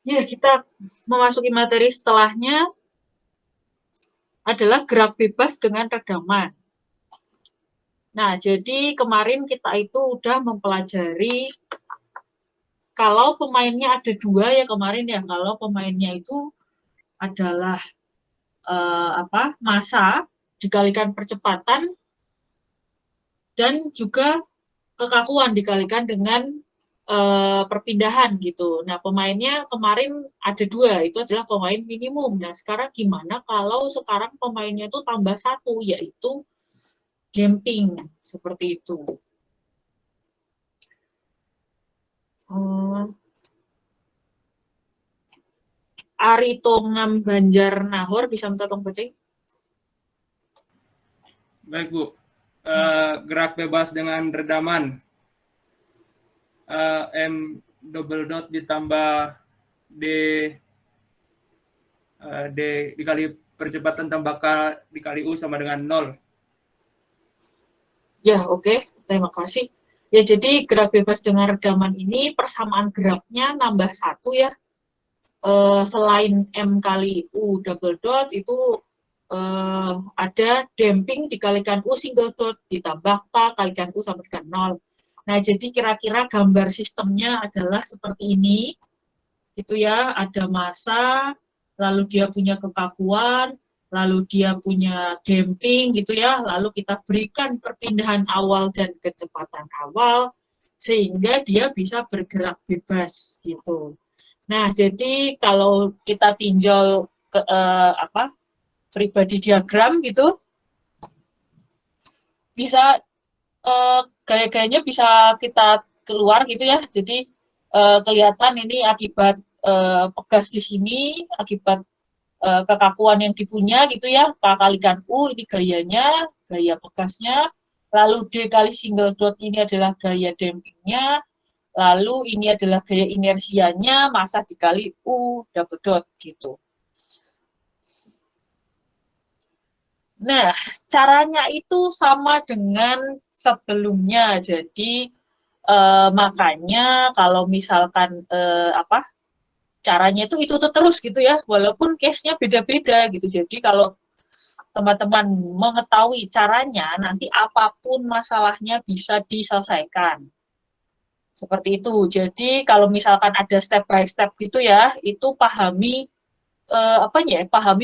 Ya, kita memasuki materi setelahnya adalah gerak bebas dengan redaman. Nah, jadi kemarin kita itu udah mempelajari kalau pemainnya ada dua ya kemarin ya, kalau pemainnya itu adalah massa dikalikan percepatan dan juga kekakuan dikalikan dengan perpindahan gitu. Nah, pemainnya kemarin ada dua, itu adalah pemain minimum. Nah, sekarang gimana kalau sekarang pemainnya itu tambah satu, yaitu damping, seperti itu. Ari Tongam Banjar Nahor bisa minta tolong baca. Baik, Bu. Gerak bebas dengan redaman. M double dot ditambah D D dikali percepatan tambah K dikali U sama dengan 0. Ya, oke. Terima kasih. Ya, jadi gerak bebas dengan redaman ini persamaan geraknya nambah satu ya. Selain M kali U double dot itu ada damping dikalikan U single dot ditambah K kalikan U sama dengan 0. Nah, jadi kira-kira gambar sistemnya adalah seperti ini. Itu ya, ada massa, lalu dia punya kekakuan, lalu dia punya damping gitu ya, lalu kita berikan perpindahan awal dan kecepatan awal sehingga dia bisa bergerak bebas gitu. Nah, jadi kalau kita tinjau ke pribadi diagram gitu, bisa gaya-gayanya bisa kita keluar gitu ya. Jadi kelihatan ini akibat pegas di sini, akibat kekakuan yang dipunya gitu ya. K kalikan U ini gayanya, gaya pegasnya. Lalu D kali single dot ini adalah gaya dampingnya. Lalu ini adalah gaya inersianya, massa dikali U double dot gitu. Nah, caranya itu sama dengan sebelumnya. Jadi makanya kalau misalkan caranya itu terus gitu ya, walaupun case-nya beda-beda gitu. Jadi kalau teman-teman mengetahui caranya, nanti apapun masalahnya bisa diselesaikan. Seperti itu. Jadi kalau misalkan ada step by step gitu ya, itu pahami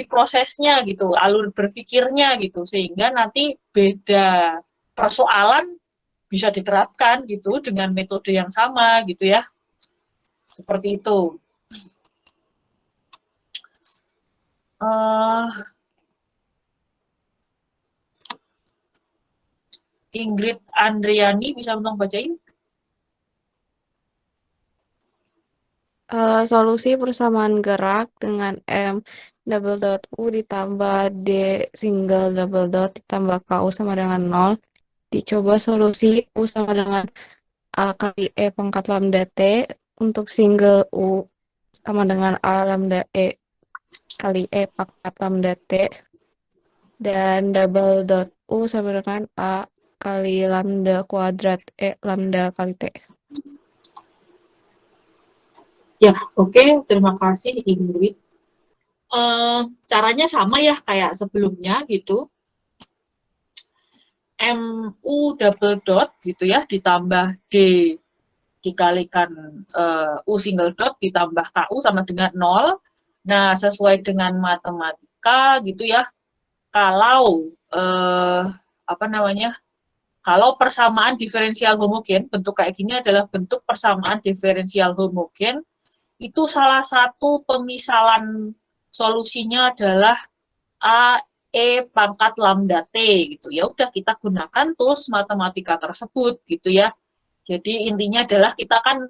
prosesnya gitu, alur berpikirnya gitu, sehingga nanti beda persoalan bisa diterapkan gitu dengan metode yang sama gitu ya, seperti itu. Ingrid Andriani bisa tolong bacain. Solusi persamaan gerak dengan M double dot U ditambah D single double dot ditambah KU sama dengan 0. Dicoba solusi U sama dengan A kali E pangkat lambda T. Untuk single U sama dengan A lambda E kali E pangkat lambda T. Dan double dot U sama dengan A kali lambda kuadrat E lambda kali T. Ya, oke. Terima kasih Ingrid. Caranya sama ya kayak sebelumnya gitu. MU double dot gitu ya, ditambah D dikalikan U single dot ditambah KU sama dengan 0. Nah, sesuai dengan matematika gitu ya, kalau eh, apa namanya, kalau persamaan diferensial homogen, bentuk kayak gini adalah bentuk persamaan diferensial homogen, itu salah satu pemisalan solusinya adalah A E pangkat lambda T gitu. Ya udah kita gunakan tools matematika tersebut gitu ya. Jadi intinya adalah kita kan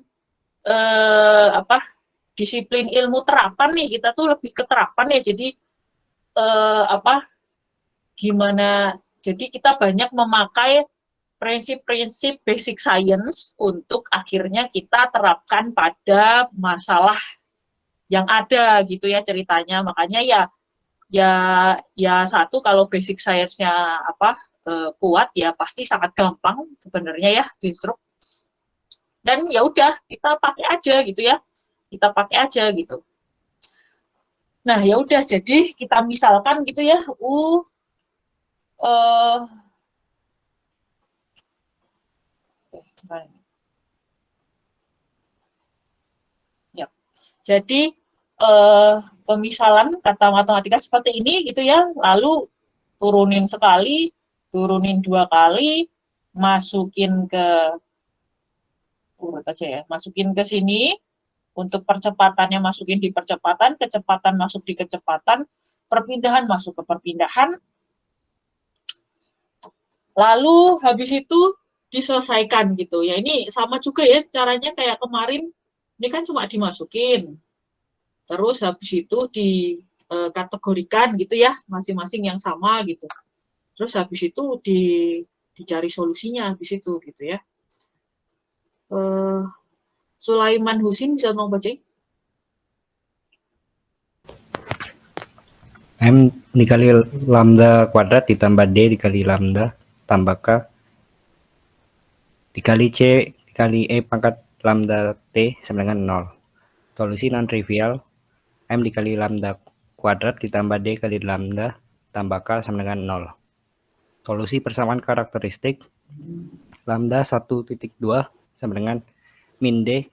eh, apa disiplin ilmu terapan nih, kita tuh lebih ke terapan ya. Jadi eh, apa gimana, jadi kita banyak memakai prinsip-prinsip basic science untuk akhirnya kita terapkan pada masalah yang ada gitu ya ceritanya. Makanya ya ya ya satu, kalau basic science-nya kuat ya pasti sangat gampang sebenarnya ya di instruk. Dan ya udah kita pakai aja gitu ya. kita pakai aja gitu. Nah, ya udah, jadi kita misalkan gitu ya, ya. Jadi pemisalan kata matematika seperti ini gitu ya, lalu turunin sekali, turunin 2 kali, masukin ke urut aja ya, masukin ke sini, untuk percepatannya masukin di percepatan, kecepatan masuk di kecepatan, perpindahan masuk ke perpindahan, lalu habis itu diselesaikan gitu ya. Ini sama juga ya caranya kayak kemarin, ini kan cuma dimasukin, terus habis itu dikategorikan gitu ya, masing-masing yang sama gitu, terus habis itu dicari solusinya habis itu gitu ya. Sulaiman Husin bisa mau baca? M dikali lambda kuadrat ditambah D dikali lambda tambah K dikali C dikali E pangkat lambda T sama dengan 0. Solusi non-trivial M dikali lambda kuadrat ditambah D kali lambda tambah K sama dengan 0. Solusi persamaan karakteristik lambda 1.2 sama dengan min D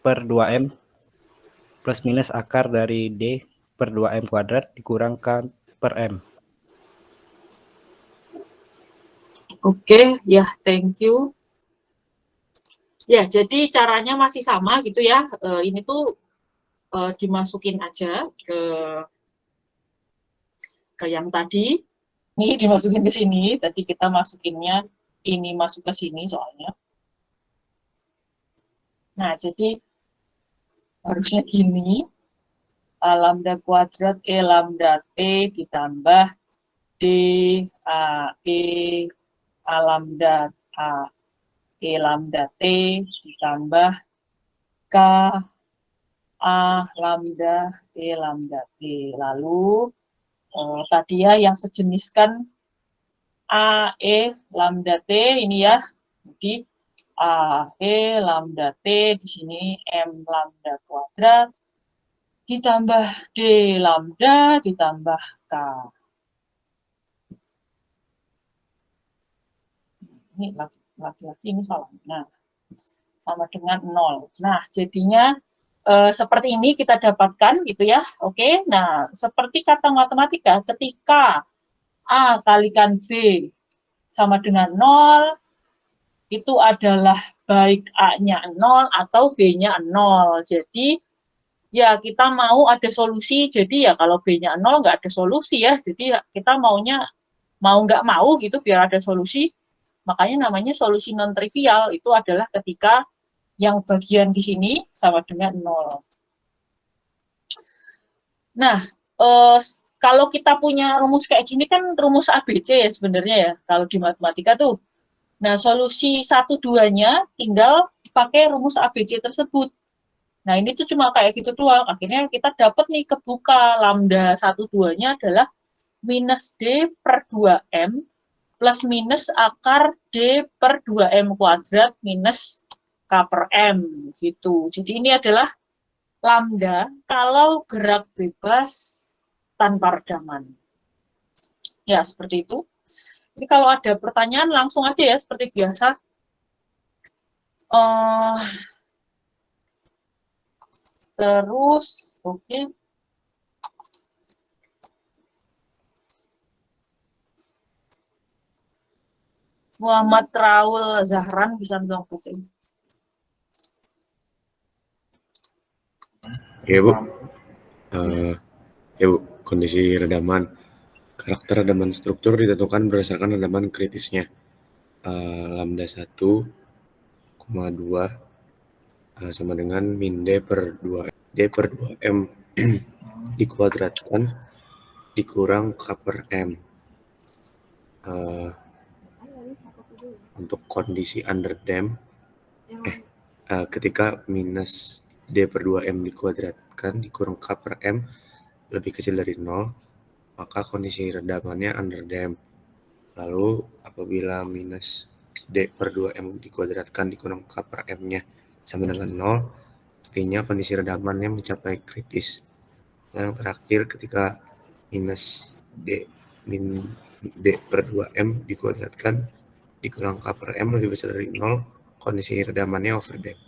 per 2M plus minus akar dari D per 2M kuadrat dikurangkan per M. Oke, ya, thank you. Ya, jadi caranya masih sama gitu ya. Ini tuh dimasukin aja ke yang tadi. Ini dimasukin ke sini. Tadi kita masukinnya ini masuk ke sini soalnya. Nah, jadi harusnya gini. A lambda kuadrat E lambda T ditambah D A E A lambda A E lambda T ditambah K A lambda E lambda T. Lalu tadi ya yang sejenis kan A E lambda T ini ya. Jadi A E lambda T di sini M lambda kuadrat ditambah D lambda ditambah K. Ini laki-laki ini salah. Nah, sama dengan 0. Nah, jadinya seperti ini kita dapatkan gitu ya. Oke. Nah, seperti kata matematika, ketika A kalikan B sama dengan 0, itu adalah baik A-nya 0 atau B-nya 0. Jadi, ya kita mau ada solusi, jadi ya kalau B-nya 0 nggak ada solusi ya. Jadi ya, kita maunya mau nggak mau gitu biar ada solusi. Makanya namanya solusi non-trivial, itu adalah ketika yang bagian di sini sama dengan 0. Nah, kalau kita punya rumus kayak gini kan rumus ABC ya sebenarnya ya, kalau di matematika tuh. Nah, solusi 1-2-nya tinggal pakai rumus ABC tersebut. Nah, ini tuh cuma kayak gitu doang. Akhirnya kita dapat nih kebuka lambda 1-2-nya adalah minus D per 2M plus minus akar D per 2M kuadrat minus K per M gitu. Jadi ini adalah lambda kalau gerak bebas tanpa redaman. Ya, seperti itu. Ini kalau ada pertanyaan langsung aja ya, seperti biasa. Terus, oke. Muhammad Raul Zahran bisa bilang putih. Ya Bu, ya Bu, kondisi redaman, karakter redaman struktur ditentukan berdasarkan redaman kritisnya. Lambda 1,2 sama dengan min D per 2M dikuadratkan dikurang K per M. Untuk kondisi underdamped, ketika minus D per 2M dikuadratkan dikurang K per M lebih kecil dari 0, maka kondisi redamannya underdamped. Lalu apabila minus D per 2M dikuadratkan dikurang K per M-nya sama dengan 0, artinya kondisi redamannya mencapai kritis. Yang terakhir ketika minus D min D per 2M dikuadratkan dikurang K per M lebih besar dari 0, kondisi redamannya overdamp.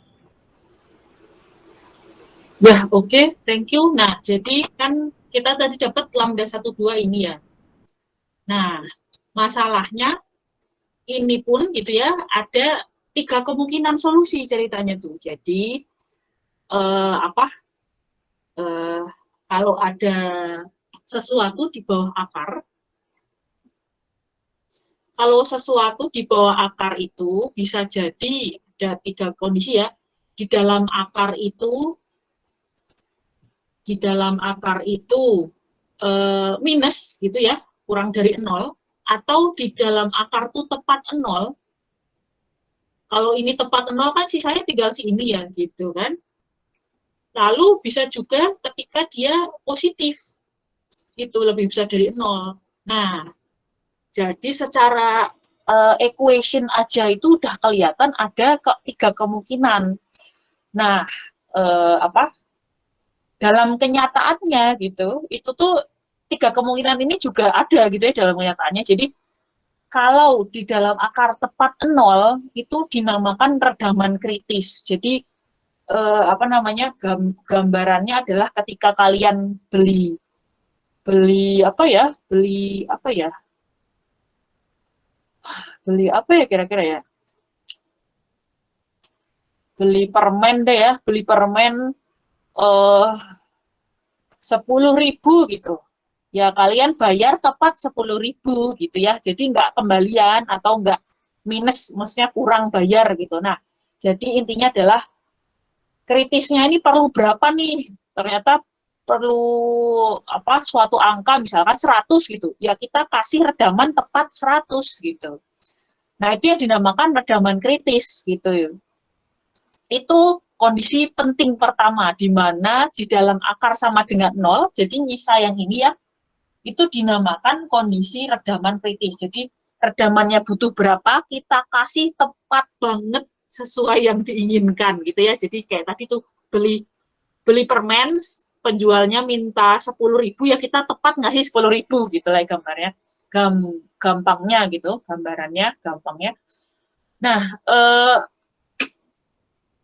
Ya, oke, thank you. Nah, jadi kan kita tadi dapat lambda 12 ini ya. Nah, masalahnya ini pun gitu ya, ada 3 kemungkinan solusi ceritanya tuh. Jadi, kalau ada sesuatu di bawah akar, kalau sesuatu di bawah akar itu bisa jadi ada 3 kondisi ya. Di dalam akar itu minus gitu ya, kurang dari 0, atau di dalam akar tuh tepat 0. Kalau ini tepat 0 kan sisanya tinggal ini ya gitu kan. Lalu bisa juga ketika dia positif, itu lebih besar dari 0. Nah, jadi secara equation aja itu udah kelihatan ada 3 kemungkinan. Nah, dalam kenyataannya gitu, itu tuh 3 kemungkinan ini juga ada gitu ya dalam kenyataannya. Jadi kalau di dalam akar tepat 0 itu dinamakan redaman kritis. Jadi gambarannya adalah ketika kalian beli apa ya kira-kira ya, beli permen deh ya, beli permen 10.000 gitu. Ya kalian bayar tepat 10.000 gitu ya. Jadi nggak kembalian atau nggak minus, maksudnya kurang bayar gitu. Nah, jadi intinya adalah kritisnya ini perlu berapa nih? Ternyata perlu suatu angka misalkan 100 gitu. Ya kita kasih redaman tepat 100 gitu. Nah, itu yang dinamakan redaman kritis gitu. Itu kondisi penting pertama, di mana di dalam akar sama dengan 0, jadi nyisa yang ini ya, itu dinamakan kondisi redaman kritis. Jadi redamannya butuh berapa, kita kasih tepat banget sesuai yang diinginkan gitu ya. Jadi kayak tadi tuh beli permen, penjualnya minta 10.000, ya kita tepat ngasih 10.000 gitu lah gambarnya. Gampangnya gitu, gambarannya gampangnya. Nah,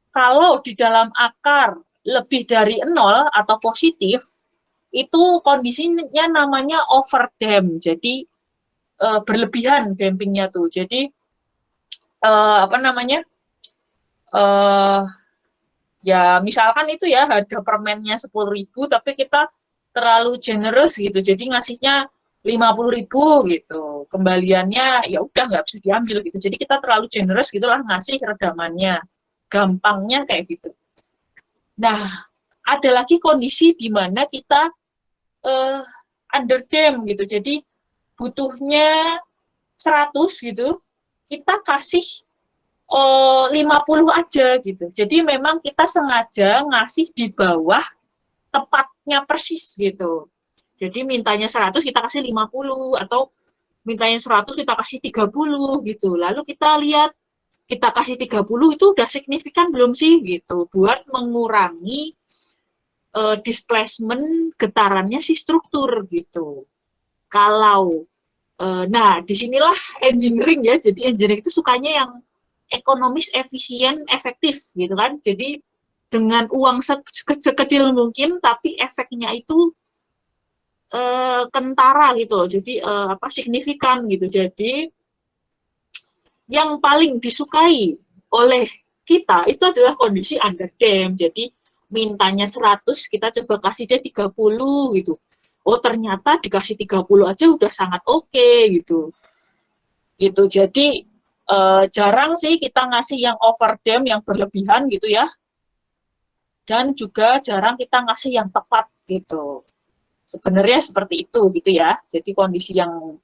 kalau di dalam akar lebih dari 0 atau positif, itu kondisinya namanya overdamp. Jadi berlebihan dampingnya tuh. Jadi ya misalkan itu ya harga permennya 10.000 tapi kita terlalu generous gitu. Jadi ngasihnya 50.000 gitu. Kembaliannya ya udah nggak bisa diambil gitu. Jadi kita terlalu generous gitulah ngasih redamannya. Gampangnya kayak gitu. Nah, ada lagi kondisi di mana kita underdamp gitu. Jadi butuhnya 100 gitu, kita kasih 50 aja gitu. Jadi memang kita sengaja ngasih di bawah tepatnya persis gitu. Jadi mintanya 100 kita kasih 50 atau mintanya 100 kita kasih 30 gitu. Lalu kita lihat kita kasih 30 itu udah signifikan belum sih gitu buat mengurangi displacement getarannya si struktur gitu. Kalau nah disinilah engineering ya. Jadi engineering itu sukanya yang ekonomis, efisien, efektif gitu kan. Jadi dengan uang sekecil mungkin tapi efeknya itu kentara gitu. Jadi signifikan gitu. Jadi yang paling disukai oleh kita itu adalah kondisi underdamp. Jadi mintanya 100, kita coba kasih dia 30 gitu. Oh, ternyata dikasih 30 aja udah sangat oke gitu. Gitu. Jadi jarang sih kita ngasih yang overdamp, yang berlebihan gitu ya. Dan juga jarang kita ngasih yang tepat gitu. Sebenarnya seperti itu gitu ya. Jadi kondisi yang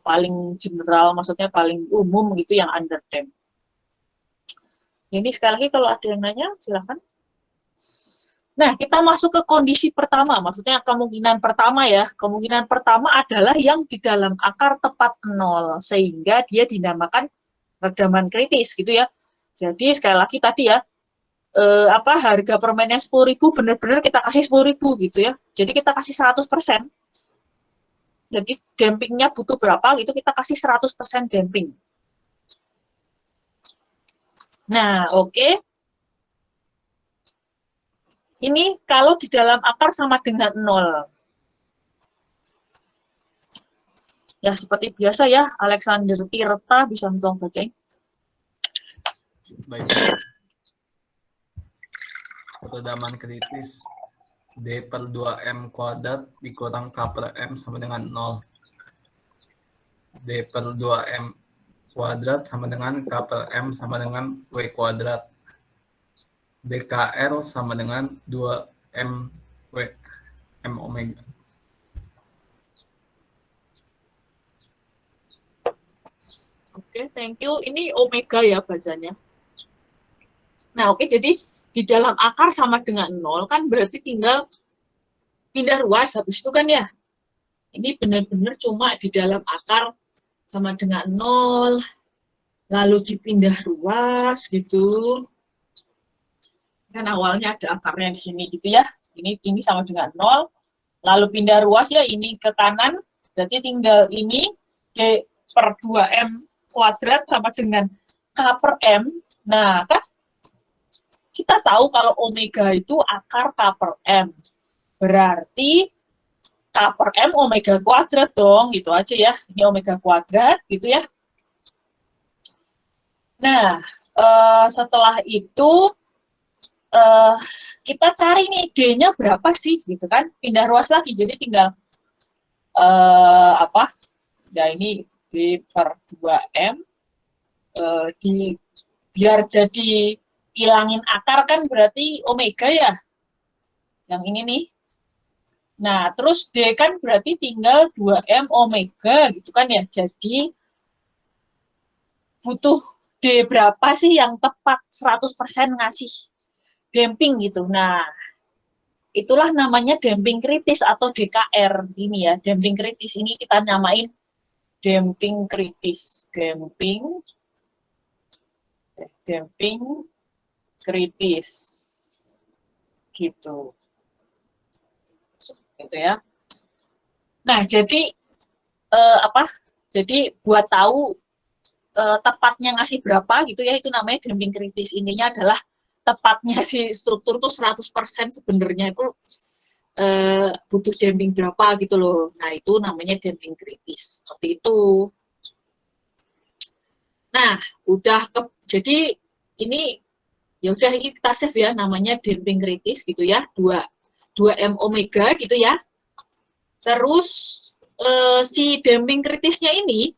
paling general, maksudnya paling umum gitu yang underdamp. Ini sekali lagi kalau ada yang nanya, silakan. Nah, kita masuk ke kondisi pertama, maksudnya kemungkinan pertama ya. Kemungkinan pertama adalah yang di dalam akar tepat 0, sehingga dia dinamakan redaman kritis gitu ya. Jadi sekali lagi tadi ya, harga permennya 10.000 benar-benar kita kasih 10.000 gitu ya. Jadi kita kasih 100%. Jadi dampingnya butuh berapa gitu kita kasih 100% damping. Nah, oke. Ini kalau di dalam akar sama dengan 0. Ya, seperti biasa ya, Alexander Tirta bisa tolong bacain. Baik. Ketedaman kritis D per 2M kuadrat dikurang K per M sama dengan 0. D per 2M kuadrat sama dengan K per M sama dengan W kuadrat. DKR sama dengan 2M W M omega. Oke, thank you. Ini omega ya bacanya. Nah, oke, jadi di dalam akar sama dengan 0 kan berarti tinggal pindah ruas habis itu kan ya. Ini benar-benar cuma di dalam akar sama dengan 0, lalu dipindah ruas gitu. Kan awalnya ada akarnya di sini gitu ya. Ini sama dengan 0, lalu pindah ruas ya ini ke kanan, berarti tinggal ini D per 2M kuadrat sama dengan K per M. Nah, kan kita tahu kalau omega itu akar K per M. Berarti K per M omega kuadrat dong, gitu aja ya. Ini omega kuadrat, gitu ya. Nah, setelah itu kita cari nih D-nya berapa sih, gitu kan. Pindah ruas lagi, jadi tinggal ya ini D per 2M biar jadi hilangin akar kan berarti omega ya. Yang ini nih. Nah, terus D kan berarti tinggal 2M omega gitu kan ya. Jadi butuh D berapa sih yang tepat 100% ngasih damping gitu. Nah, itulah namanya damping kritis atau DKR ini ya. Damping kritis ini kita namain damping kritis. Damping kritis. Gitu. Gitu ya. Nah, jadi Jadi buat tahu tepatnya ngasih berapa gitu ya, itu namanya damping kritis. Intinya adalah tepatnya si struktur tuh 100% sebenarnya itu butuh damping berapa gitu loh. Nah, itu namanya damping kritis. Seperti itu. Nah, jadi ini ya udah ini kita save ya, namanya damping kritis gitu ya, 2M omega gitu ya. Terus si damping kritisnya ini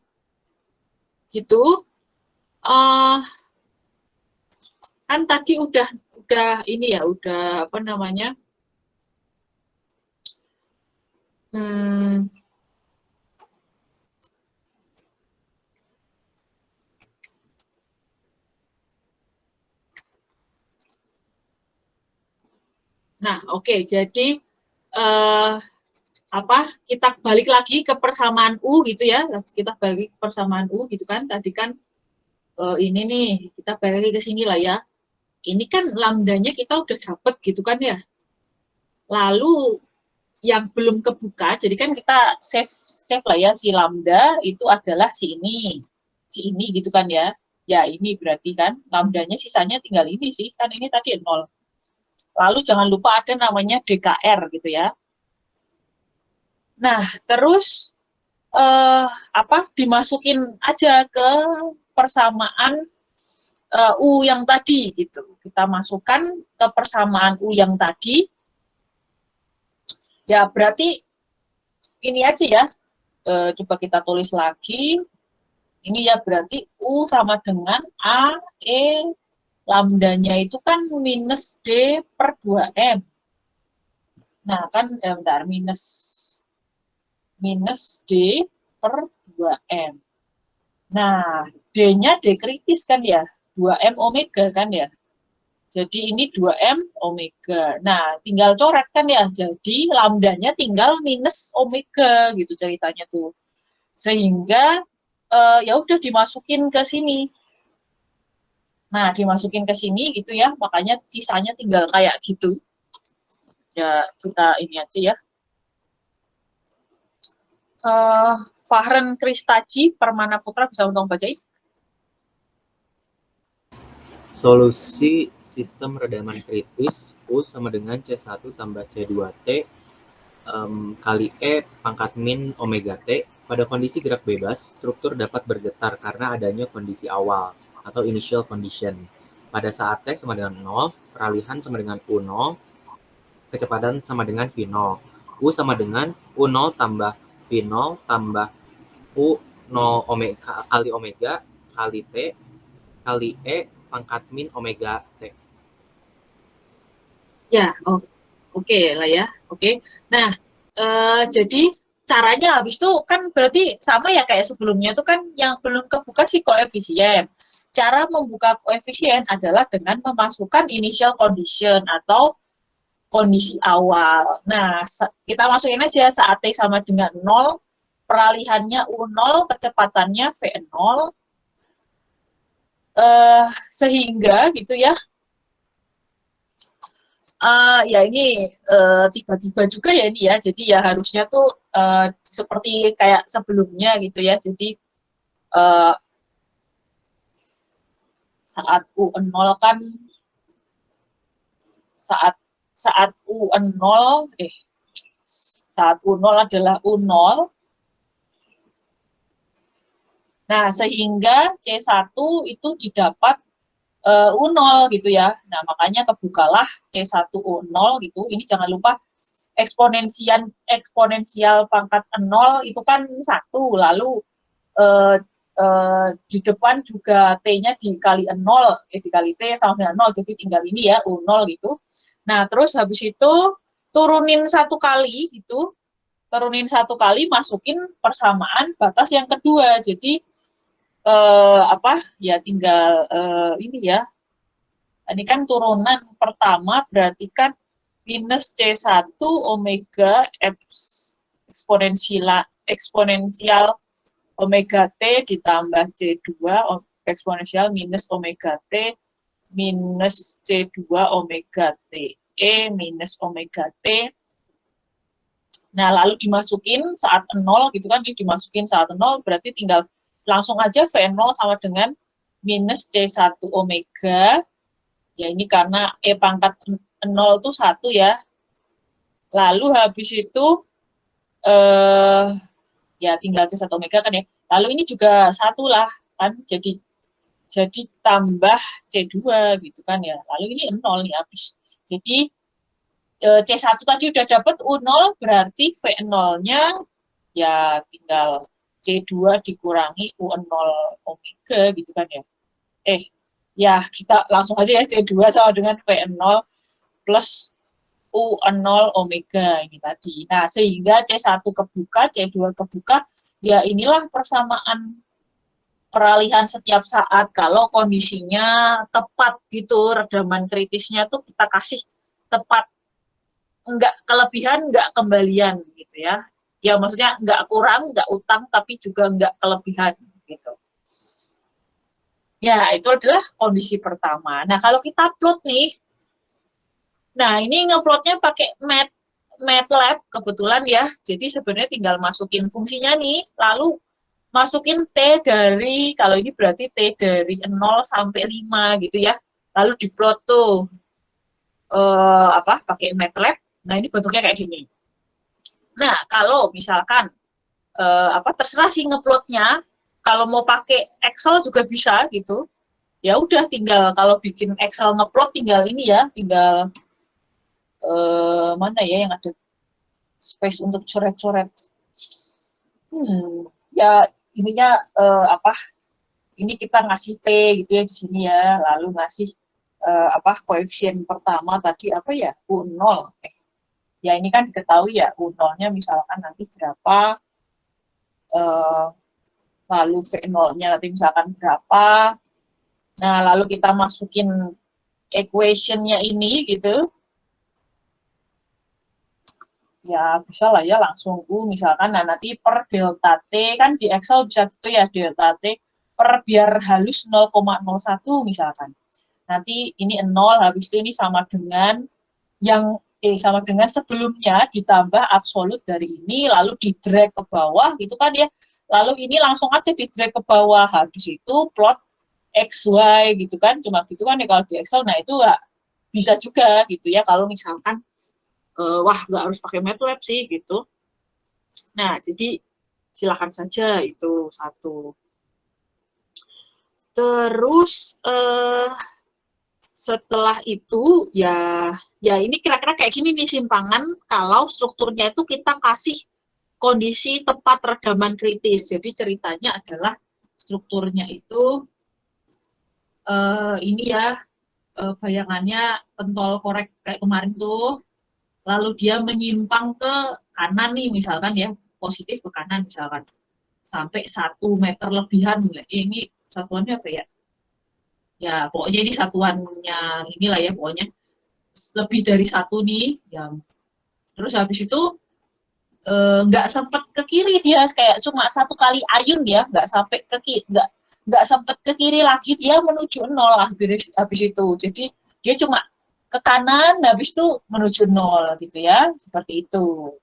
gitu kan tadi udah ini ya, udah apa namanya, nah oke, jadi kita balik lagi ke persamaan U gitu ya, kita balik ke persamaan U gitu kan, tadi kan ini nih, kita balik lagi ke sini lah ya, ini kan lambdanya kita udah dapet gitu kan ya, lalu yang belum kebuka, jadi kan kita save lah ya, si lambda itu adalah si ini gitu kan ya, ya ini berarti kan lambdanya sisanya tinggal ini sih, kan ini tadi 0. Lalu jangan lupa ada namanya DKR gitu ya. Nah, terus dimasukin aja ke persamaan U yang tadi gitu. Kita masukkan ke persamaan U yang tadi. Ya, berarti ini aja ya. Coba kita tulis lagi. Ini ya berarti U sama dengan A, E, lambdanya itu kan minus D per 2M. Nah, kan bentar, minus D per 2M. Nah, D-nya D kritis kan ya, 2M omega kan ya. Jadi ini 2M omega. Nah, tinggal coret kan ya, jadi lambdanya tinggal minus omega gitu ceritanya tuh. Sehingga ya udah dimasukin ke sini. Nah, dimasukin ke sini gitu ya, makanya sisanya tinggal kayak gitu. Ya, kita ini aja ya. Fahren Kristaji, Permana Putra, bisa tolong bacain? Solusi sistem redaman kritis U sama dengan C1 tambah C2T kali E pangkat min omega T. Pada kondisi gerak bebas, struktur dapat bergetar karena adanya kondisi awal atau initial condition. Pada saat T sama dengan 0, peralihan sama dengan U0, kecepatan sama dengan V0. U sama dengan U0 tambah V0 tambah U0 omega kali omega kali T kali E pangkat min omega T. Ya, oke lah ya. Oke. Nah, jadi caranya habis itu kan berarti sama ya kayak sebelumnya itu kan yang belum kebuka sih koefisien. Cara membuka koefisien adalah dengan memasukkan initial condition atau kondisi awal. Nah, kita masukin aja saat T sama dengan 0, peralihannya U0, kecepatannya V0, sehingga gitu ya, ya ini tiba-tiba juga ya ini ya, jadi ya harusnya tuh seperti kayak sebelumnya gitu ya, jadi saat U0 kan saat U0 saat U0 adalah U0. Nah, sehingga C1 itu didapat U0 gitu ya. Nah, makanya kebukalah C1 U0 gitu. Ini jangan lupa eksponensial pangkat 0 itu kan 1, lalu di depan juga T-nya dikali 0, dikali T sama dengan 0, jadi tinggal ini ya U0 gitu. Nah, terus habis itu turunin 1 kali gitu, masukin persamaan batas yang kedua. Jadi ya tinggal ini ya. Ini kan turunan pertama berarti kan minus C1 omega eksponensial omega T ditambah C2 eksponensial minus omega T minus C2 omega T E minus omega T. Nah, lalu dimasukin saat 0 gitu kan, ini dimasukin saat 0 berarti tinggal langsung aja V0 sama dengan minus C1 omega. Ya ini karena E pangkat 0 itu 1 ya. Lalu habis itu ya tinggal C1 omega kan ya. Lalu ini juga 1 lah kan, jadi tambah C2 gitu kan ya. Lalu ini 0 nih habis. Jadi C1 tadi udah dapat U0, berarti V0-nya ya tinggal C2 dikurangi U0 omega gitu kan ya. Ya kita langsung aja ya, C2 sama dengan V0 plus U0 omega ini tadi. Nah, sehingga C1 kebuka, C2 kebuka, ya inilah persamaan peralihan setiap saat kalau kondisinya tepat gitu, redaman kritisnya tuh kita kasih tepat, enggak kelebihan, enggak kembalian gitu ya. Ya maksudnya enggak kurang, enggak utang, tapi juga enggak kelebihan gitu. Ya, itu adalah kondisi pertama. Nah, kalau kita plot nih, nah ini ngeplotnya pakai MATLAB kebetulan ya. Jadi sebenarnya tinggal masukin fungsinya nih, lalu masukin T dari, kalau ini berarti T dari 0 sampai 5 gitu ya. Lalu diplot tuh pakai MATLAB. Nah, ini bentuknya kayak gini. Nah, kalau misalkan terserah sih ngeplotnya, kalau mau pakai Excel juga bisa gitu. Ya udah tinggal kalau bikin Excel ngeplot tinggal ini ya, tinggal mana ya yang ada space untuk coret-coret. Ya ininya ini kita ngasih P gitu ya di sini ya, lalu ngasih koefisien pertama tadi apa ya, U0. Ya ini kan diketahui ya, U0-nya misalkan nanti berapa, lalu V0-nya nanti misalkan berapa. Nah, lalu kita masukin equation-nya ini gitu. Ya, bisa lah ya langsung U misalkan. Nah, nanti per delta T, kan di Excel bisa gitu ya, delta T per biar halus 0,01 misalkan. Nanti ini 0, habis itu ini sama dengan sebelumnya ditambah absolut dari ini, lalu di drag ke bawah gitu kan ya. Lalu ini langsung aja di drag ke bawah, habis itu plot XY gitu kan, cuma gitu kan ya kalau di Excel. Nah itu bisa juga gitu ya kalau misalkan wah nggak harus pakai MATLAB sih gitu. Nah jadi silakan saja itu satu. Terus setelah itu ya ini kira-kira kayak gini nih simpangan kalau strukturnya itu kita kasih kondisi tempat redaman kritis. Jadi ceritanya adalah strukturnya itu ini ya bayangannya pentol korek kayak kemarin tuh. Lalu dia menyimpang ke kanan nih misalkan ya, positif ke kanan misalkan sampai 1 meter lebihan. Ini satuannya apa ya? Ya pokoknya ini satuannya inilah ya, pokoknya lebih dari 1 nih ya. Terus habis itu nggak sempet ke kiri, dia kayak cuma 1 kali ayun ya, nggak sampai ke kiri, nggak sempet ke kiri lagi, dia menuju 0 habis itu. Jadi dia cuma ke kanan, habis itu menuju 0 gitu ya, seperti itu.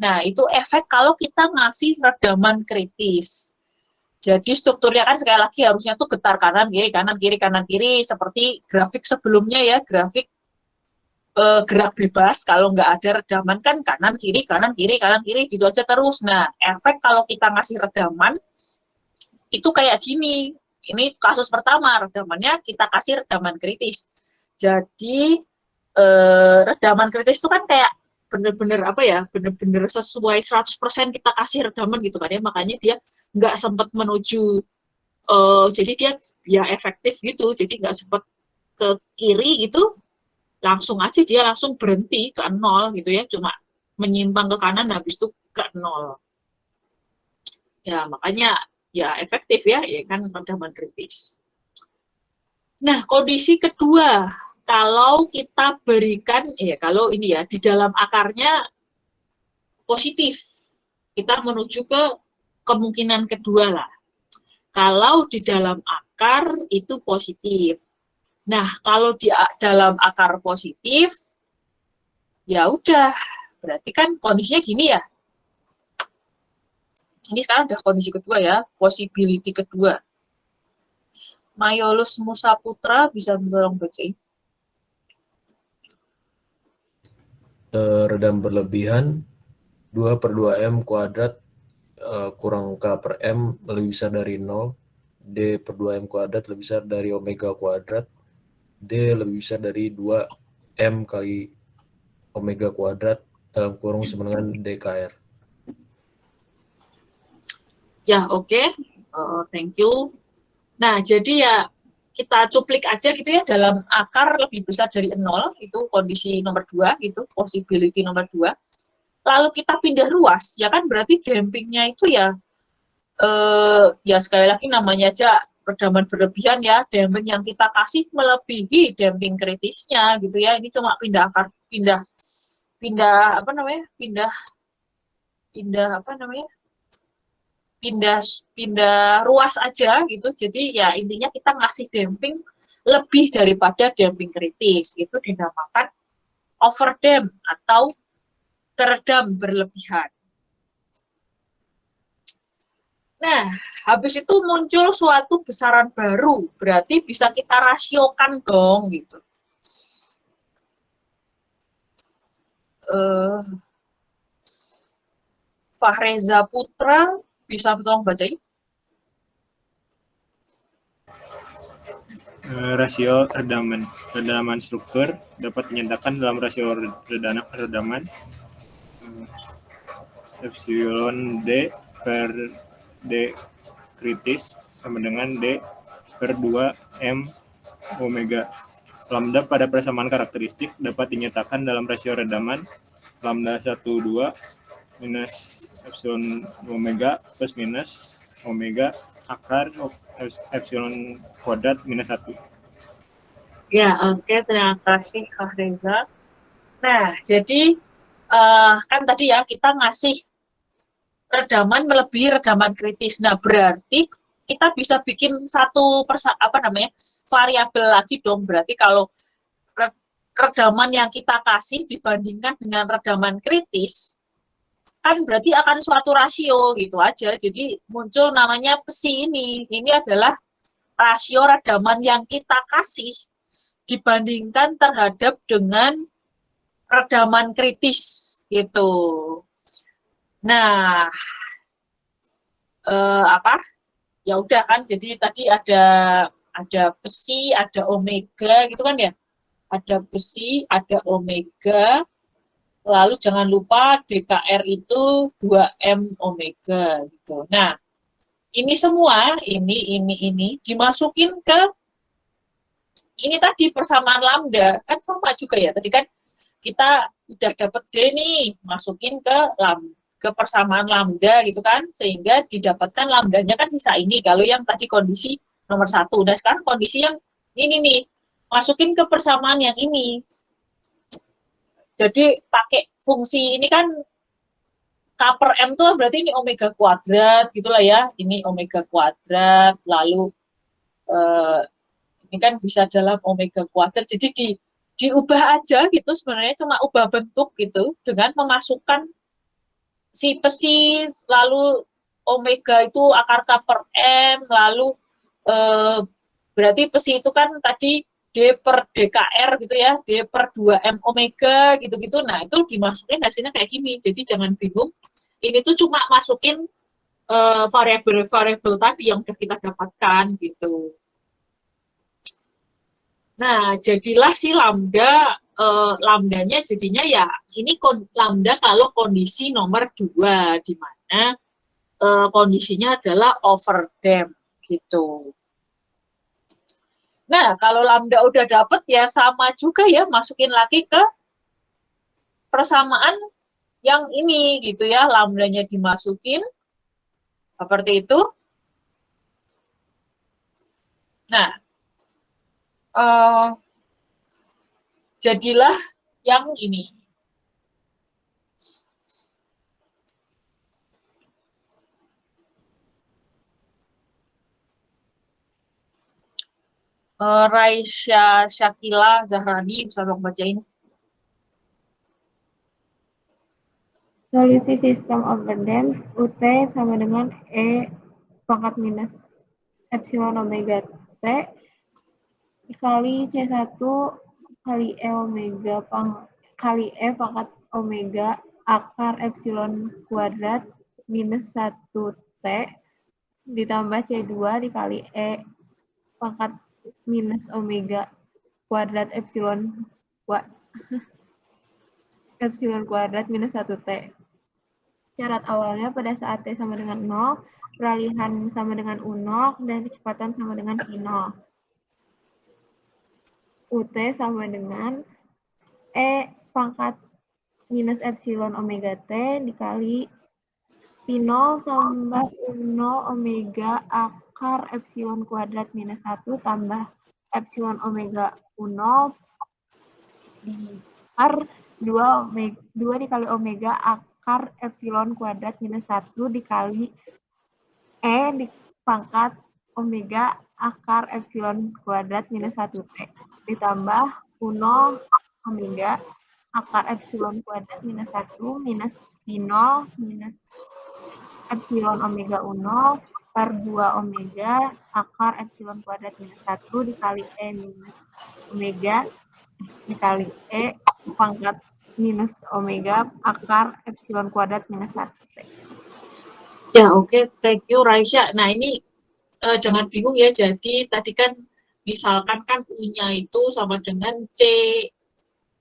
Nah, itu efek kalau kita ngasih redaman kritis. Jadi strukturnya kan sekali lagi harusnya tuh getar kanan kiri kanan kiri kanan kiri, seperti grafik sebelumnya ya, grafik gerak bebas. Kalau nggak ada redaman kan kanan kiri kanan kiri kanan kiri gitu aja terus. Nah, efek kalau kita ngasih redaman itu kayak gini. Ini kasus pertama, redamannya kita kasih redaman kritis. Jadi redaman kritis itu kan kayak bener-bener apa ya, bener-bener sesuai 100% kita kasih redaman gitu kan ya, makanya dia nggak sempat menuju, jadi dia ya efektif gitu, jadi nggak sempat ke kiri gitu, langsung aja dia langsung berhenti ke 0 gitu ya, cuma menyimpang ke kanan habis itu ke 0. Ya makanya ya efektif ya kan redaman kritis. Nah, kondisi kedua, kalau kita berikan, kalau ini ya, di dalam akarnya positif, kita menuju ke kemungkinan kedua lah. Kalau di dalam akar itu positif. Nah, kalau di dalam akar positif, ya udah, berarti kan kondisinya gini ya. Ini sekarang udah kondisi kedua ya, possibility kedua. Mayolus Musa Putra bisa tolong bacain. Redam berlebihan 2/2m kuadrat kurang K per M lebih besar dari 0, D per 2M kuadrat lebih besar dari omega kuadrat, D lebih besar dari 2M kali omega kuadrat dalam kurung sama dengan DKR. Ya, oke. Thank you. Nah, jadi ya kita cuplik aja gitu ya, dalam akar lebih besar dari 0, itu kondisi nomor 2, itu possibility nomor 2. Lalu kita pindah ruas, ya kan berarti dampingnya itu ya, ya sekali lagi namanya aja redaman berlebihan ya, damping yang kita kasih melebihi damping kritisnya gitu ya. Ini cuma pindah akar, pindah ruas aja gitu. Jadi ya intinya kita ngasih damping lebih daripada damping kritis, itu dinamakan overdamp atau teredam berlebihan. Nah, habis itu muncul suatu besaran baru, berarti bisa kita rasiokan dong gitu. Fahreza Putra bisa tolong bacain. Rasio redaman struktur dapat dinyatakan dalam rasio redaman epsilon D per D kritis sama dengan D per 2M omega. Lambda pada persamaan karakteristik dapat dinyatakan dalam rasio redaman lambda 1, 2 minus epsilon omega plus minus omega akar epsilon kuadrat minus 1. Ya, oke, terima kasih Kak Reza. Nah, jadi kan tadi ya kita ngasih redaman melebihi redaman kritis. Nah, berarti kita bisa bikin satu variabel lagi dong. Berarti kalau redaman yang kita kasih dibandingkan dengan redaman kritis, kan berarti akan suatu rasio gitu aja. Jadi muncul namanya PSI ini. Ini adalah rasio redaman yang kita kasih dibandingkan terhadap dengan redaman kritis gitu. Nah, ya udah kan, jadi tadi ada besi, ada omega gitu kan ya, ada besi, ada omega, lalu jangan lupa DKR itu 2M omega gitu. Nah, ini semua, ini dimasukin ke ini tadi persamaan lambda, kan sama juga ya, tadi kan kita udah dapet D nih, masukin ke persamaan lambda gitu kan, sehingga didapatkan lambdanya kan sisa ini, kalau yang tadi kondisi nomor 1. Nah sekarang kondisi yang ini nih, masukin ke persamaan yang ini. Jadi pakai fungsi ini kan, K per M tuh berarti ini omega kuadrat gitulah ya, ini omega kuadrat, lalu ini kan bisa dalam omega kuadrat, jadi diubah aja gitu, sebenarnya cuma ubah bentuk gitu, dengan memasukkan si besi, lalu omega itu akar K per M, lalu berarti besi itu kan tadi D per DKR gitu ya, D per 2M omega gitu-gitu, nah itu dimasukin hasilnya kayak gini, jadi jangan bingung, ini tuh cuma masukin variabel-variabel tadi yang udah kita dapatkan gitu. Nah, jadilah si lambda, lambdanya jadinya ya, ini lambda kalau kondisi nomor 2, di mana kondisinya adalah overdamp, gitu. Nah, kalau lambda udah dapet ya sama juga ya, masukin lagi ke persamaan yang ini, gitu ya, lambdanya dimasukin, seperti itu. Nah, jadilah yang ini. Raisya Syakila Zahrani, bisa dong bacain. Solusi sistem overdamp UT sama dengan E pangkat minus epsilon omega T dikali C1 kali E omega kali E pangkat omega akar epsilon kuadrat minus 1T ditambah C2 dikali E pangkat minus omega kuadrat epsilon kuadrat minus 1T. Syarat awalnya pada saat T sama dengan 0, peralihan sama dengan U0, dan kecepatan sama dengan V0. UT sama dengan E pangkat minus epsilon omega T dikali V0 tambah U0 omega akar epsilon kuadrat minus 1 tambah epsilon omega U0 dikar 2 dikali omega akar epsilon kuadrat minus 1 dikali E di pangkat omega akar epsilon kuadrat minus 1T ditambah U0 omega akar epsilon kuadrat minus 1 minus V0 minus epsilon omega U0 per 2 omega akar epsilon kuadrat minus 1 dikali E minus omega dikali E pangkat minus omega akar epsilon kuadrat minus 1T. Ya, oke. Thank you, Raisya. Nah, ini jangan bingung ya. Jadi, tadi kan misalkan kan U-nya itu sama dengan C,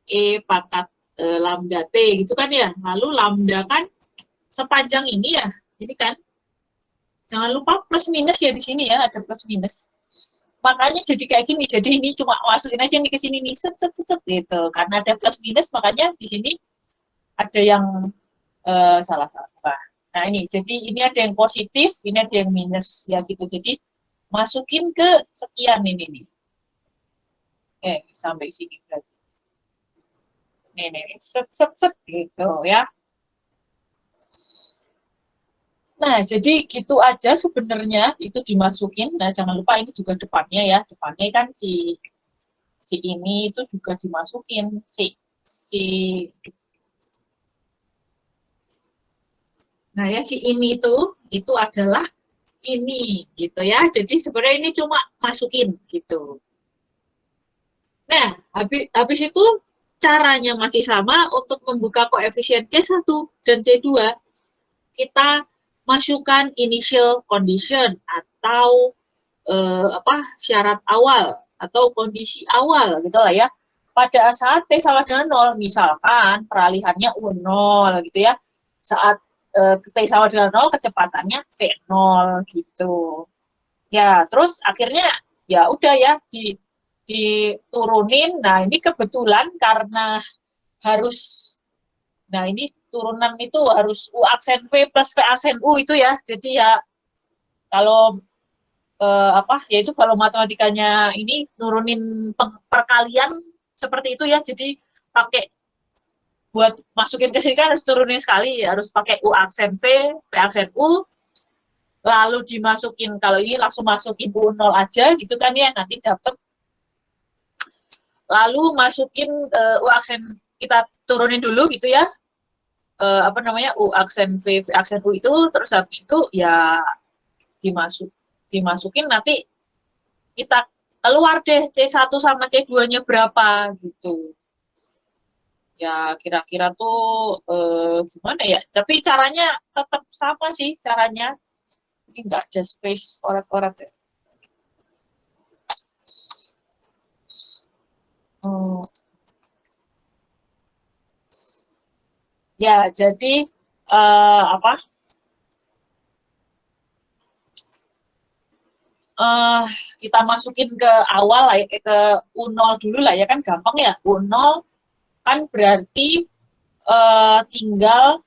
E pangkat lambda T, gitu kan ya. Lalu lambda kan sepanjang ini ya. Ini kan, jangan lupa plus minus ya di sini ya, ada plus minus. Makanya jadi kayak gini. Jadi ini cuma masukin aja nih ke sini nih, set gitu. Karena ada plus minus, makanya di sini ada yang salah-salah. Nah ini, jadi ini ada yang positif, ini ada yang minus, ya gitu. Jadi masukin ke sekian ini nih. Sampai sini berarti. Nih, set gitu ya. Nah, jadi gitu aja sebenarnya itu dimasukin. Nah, jangan lupa ini juga depannya ya. Depannya kan si ini itu juga dimasukin si Nah, ya si ini itu adalah ini gitu ya. Jadi sebenarnya ini cuma masukin gitu. Nah, habis itu caranya masih sama untuk membuka koefisien C1 dan C2. Kita masukkan initial condition atau syarat awal atau kondisi awal gitu lah ya. Pada saat T sama dengan 0, misalkan peralihannya U0 gitu ya. Saat T sama dengan 0, kecepatannya V0 gitu. Ya, terus akhirnya ya udah ya diturunin. Nah, ini kebetulan karena harus nah ini turunan itu harus U aksen V plus V aksen U itu ya. Jadi ya kalau yaitu kalau matematikanya ini nurunin perkalian seperti itu ya. Jadi pakai buat masukin ke sini kan harus turunin sekali, harus pakai U aksen V aksen U, lalu dimasukin, kalau ini langsung masukin U0 aja gitu kan ya, nanti dapat. Lalu masukin U aksen, kita turunin dulu gitu ya, U aksen V aksen U itu, terus habis itu ya dimasukin, nanti kita keluar deh C1 sama C2-nya berapa gitu. Ya kira-kira tuh gimana ya, tapi caranya tetap sama sih caranya. Ini nggak ada space orat-orat ya. Ya, jadi kita masukin ke awal lah, ke U0 dulu lah ya, kan gampang ya. U0 kan berarti tinggal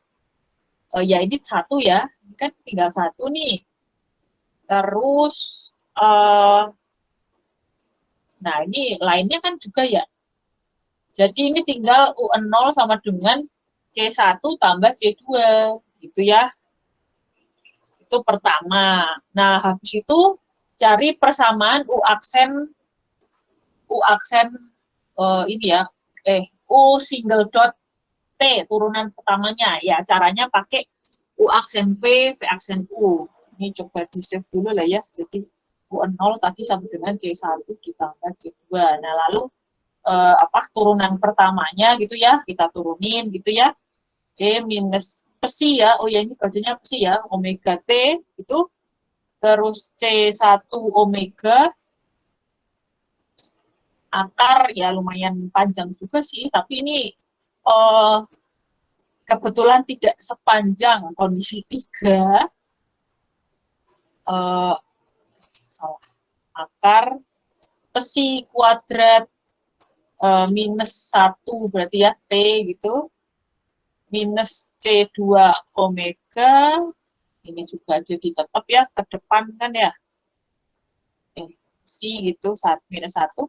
ya ini 1 ya, kan tinggal 1 nih. Terus nah ini lainnya kan juga ya. Jadi ini tinggal U0 sama dengan C1 tambah C2 gitu ya. Itu pertama. Nah, habis itu cari persamaan U aksen ini ya, U single dot T, turunan pertamanya. Ya, caranya pakai U aksen V aksen U. Ini coba di-save dulu lah ya. Jadi U0 tadi sama dengan C1 ditambah C2. Nah, lalu turunan pertamanya gitu ya, kita turunin gitu ya. minus psi ya, oh ya ini bacanya psi ya, omega T itu, terus C1 omega akar, ya lumayan panjang juga sih, tapi ini kebetulan tidak sepanjang kondisi 3. Salah. Akar psi kuadrat minus 1 berarti ya, T gitu, minus C2 omega, ini juga jadi tetap ya, ke depan kan ya, psi gitu, minus 1,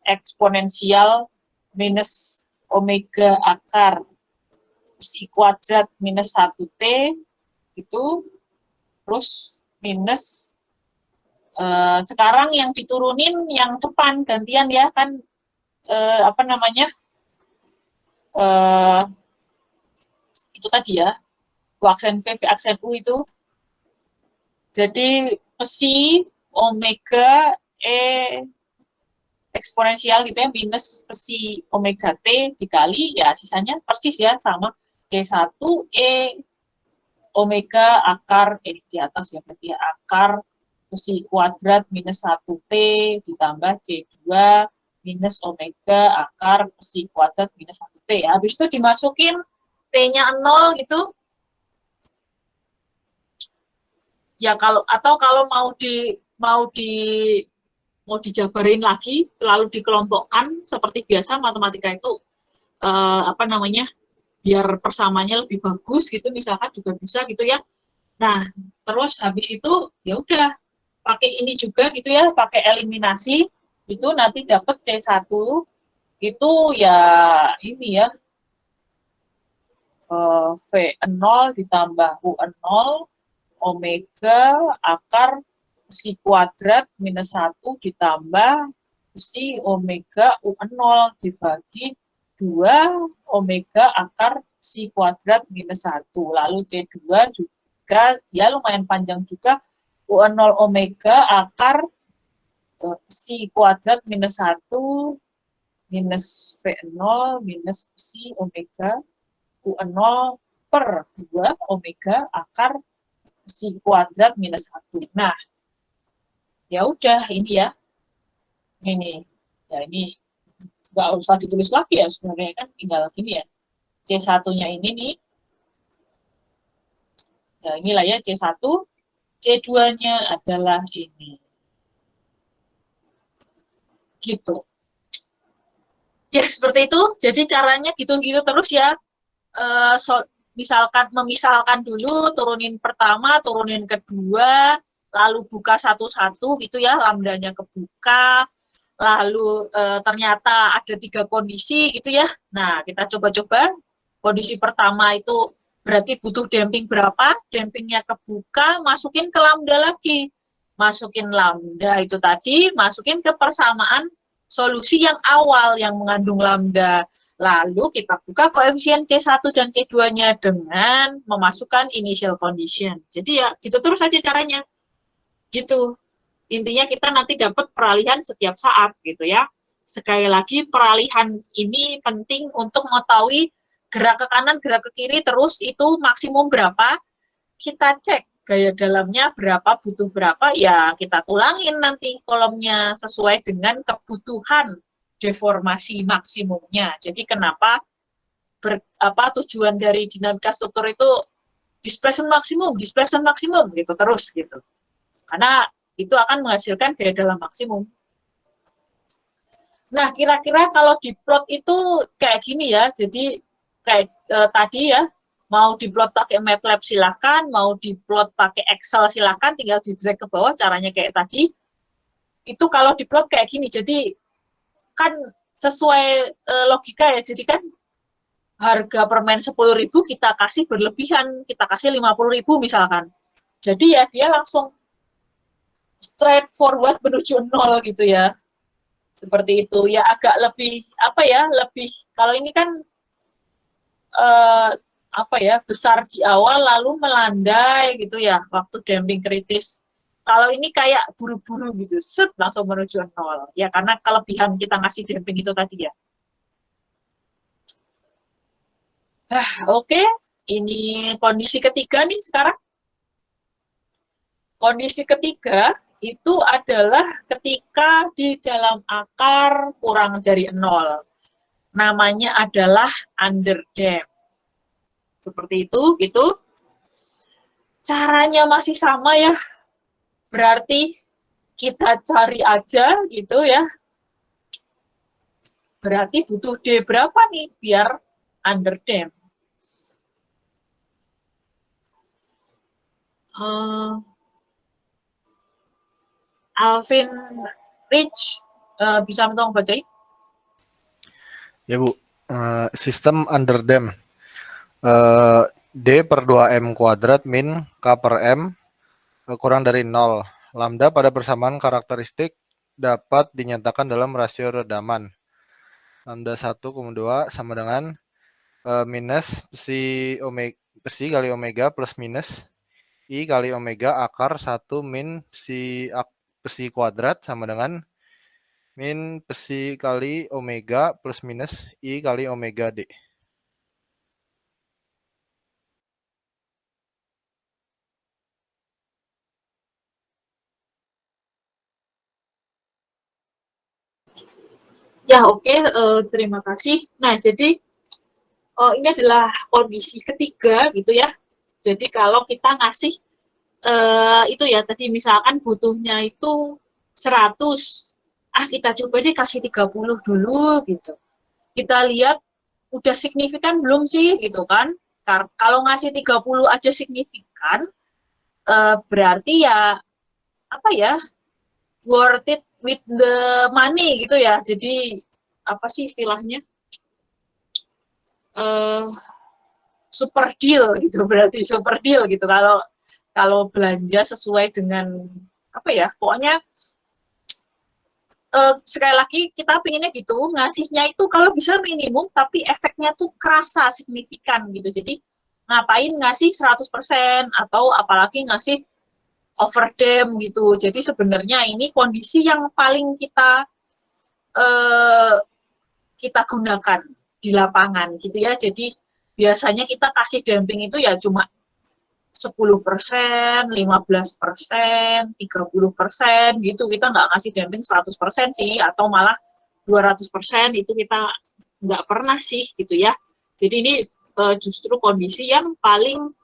eksponensial minus omega akar psi kuadrat minus 1T, gitu, terus minus, sekarang yang diturunin yang depan gantian ya kan, itu tadi ya, U aksen V aksen U itu. Jadi psi omega eksponensial gitu ya, minus psi omega T dikali, ya sisanya persis ya, sama C1 omega akar, di atas ya berarti ya, akar psi kuadrat minus 1T ditambah C2 minus omega akar psi kuadrat minus 1T ya. Habis itu dimasukin T-nya 0 gitu. Ya kalau mau dijabarin lagi, lalu dikelompokkan seperti biasa matematika itu, biar persamanya lebih bagus gitu, misalkan juga bisa gitu ya. Nah, terus habis itu ya udah pakai ini juga gitu ya, pakai eliminasi itu, nanti dapat C1 itu ya ini ya, V0 ditambah U0 omega akar psi kuadrat minus 1 ditambah psi omega U0 dibagi 2 omega akar psi kuadrat minus 1. Lalu C2 juga ya lumayan panjang juga, U0 omega akar psi kuadrat minus 1 minus V0 minus psi omega U0 per 2 omega akar psi kuadrat minus 1. Nah, ya udah ini ya. Ini. Ya ini nggak usah ditulis lagi ya sebenarnya kan, tinggal gini ya. C1-nya ini nih. Ya inilah ya C1. C2-nya adalah ini. Gitu. Ya seperti itu. Jadi caranya gitu-gitu terus ya. Memisalkan dulu, turunin pertama, turunin kedua, lalu buka satu-satu gitu ya, lambdanya kebuka, lalu ternyata ada 3 kondisi gitu ya. Nah, kita coba-coba. Kondisi pertama itu berarti butuh damping berapa, dampingnya kebuka, masukin ke lambda lagi. Masukin lambda itu tadi, masukin ke persamaan solusi yang awal yang mengandung lambda. Lalu kita buka koefisien C1 dan C2-nya dengan memasukkan initial condition. Jadi ya gitu terus saja caranya. Gitu. Intinya kita nanti dapat peralihan setiap saat gitu ya. Sekali lagi peralihan ini penting untuk mengetahui gerak ke kanan, gerak ke kiri, terus itu maksimum berapa. Kita cek gaya dalamnya berapa, butuh berapa, ya kita tulangin nanti kolomnya sesuai dengan kebutuhan deformasi maksimumnya. Jadi kenapa tujuan dari dinamika struktur itu displacement maksimum gitu terus gitu. Karena itu akan menghasilkan gaya dalam maksimum. Nah, kira-kira kalau di plot itu kayak gini ya. Jadi kayak tadi ya, mau diplot pakai MATLAB silahkan, mau diplot pakai Excel silahkan, tinggal di drag ke bawah caranya kayak tadi. Itu kalau diplot kayak gini. Jadi kan sesuai logika ya, jadi kan harga permen 10.000 kita kasih berlebihan, kita kasih 50.000 misalkan. Jadi ya dia langsung straight forward menuju 0 gitu ya. Seperti itu. Ya agak lebih, lebih, kalau ini kan besar di awal lalu melandai gitu ya, waktu damping kritis. Kalau ini kayak buru-buru gitu, langsung menuju 0. Ya karena kelebihan kita ngasih damping itu tadi ya. Oke. Ini kondisi ketiga nih sekarang. Kondisi ketiga itu adalah ketika di dalam akar kurang dari 0. Namanya adalah underdamp. Seperti itu, gitu. Caranya masih sama ya. Berarti kita cari aja gitu ya. Berarti butuh D berapa nih biar underdamp? Alvin Rich bisa tolong bacain? Ya Bu, sistem underdamp. D per 2M kuadrat min K per M kurang dari 0. Lambda pada persamaan karakteristik dapat dinyatakan dalam rasio redaman. Lambda 1,2 sama dengan minus psi kali omega plus minus I kali omega akar 1 min psi kuadrat sama dengan min psi kali omega plus minus I kali omega D. Ya, oke. Terima kasih. Nah, jadi ini adalah kondisi ketiga gitu ya. Jadi kalau kita ngasih itu ya tadi misalkan butuhnya itu 100. Kita coba deh kasih 30 dulu gitu. Kita lihat udah signifikan belum sih gitu kan. Kalau ngasih 30 aja signifikan, berarti ya worth it with the money gitu ya. Jadi apa sih istilahnya? super deal gitu, berarti super deal gitu kalau belanja sesuai dengan apa ya, pokoknya sekali lagi kita pinginnya gitu, ngasihnya itu kalau bisa minimum tapi efeknya tuh kerasa signifikan gitu. Jadi ngapain ngasih 100% atau apalagi ngasih overdam gitu. Jadi sebenarnya ini kondisi yang paling kita gunakan di lapangan gitu ya. Jadi biasanya kita kasih damping itu ya cuma 10%, 15%, 30% gitu. Kita nggak ngasih damping 100% sih, atau malah 200% itu kita nggak pernah sih gitu ya. Jadi ini justru kondisi yang paling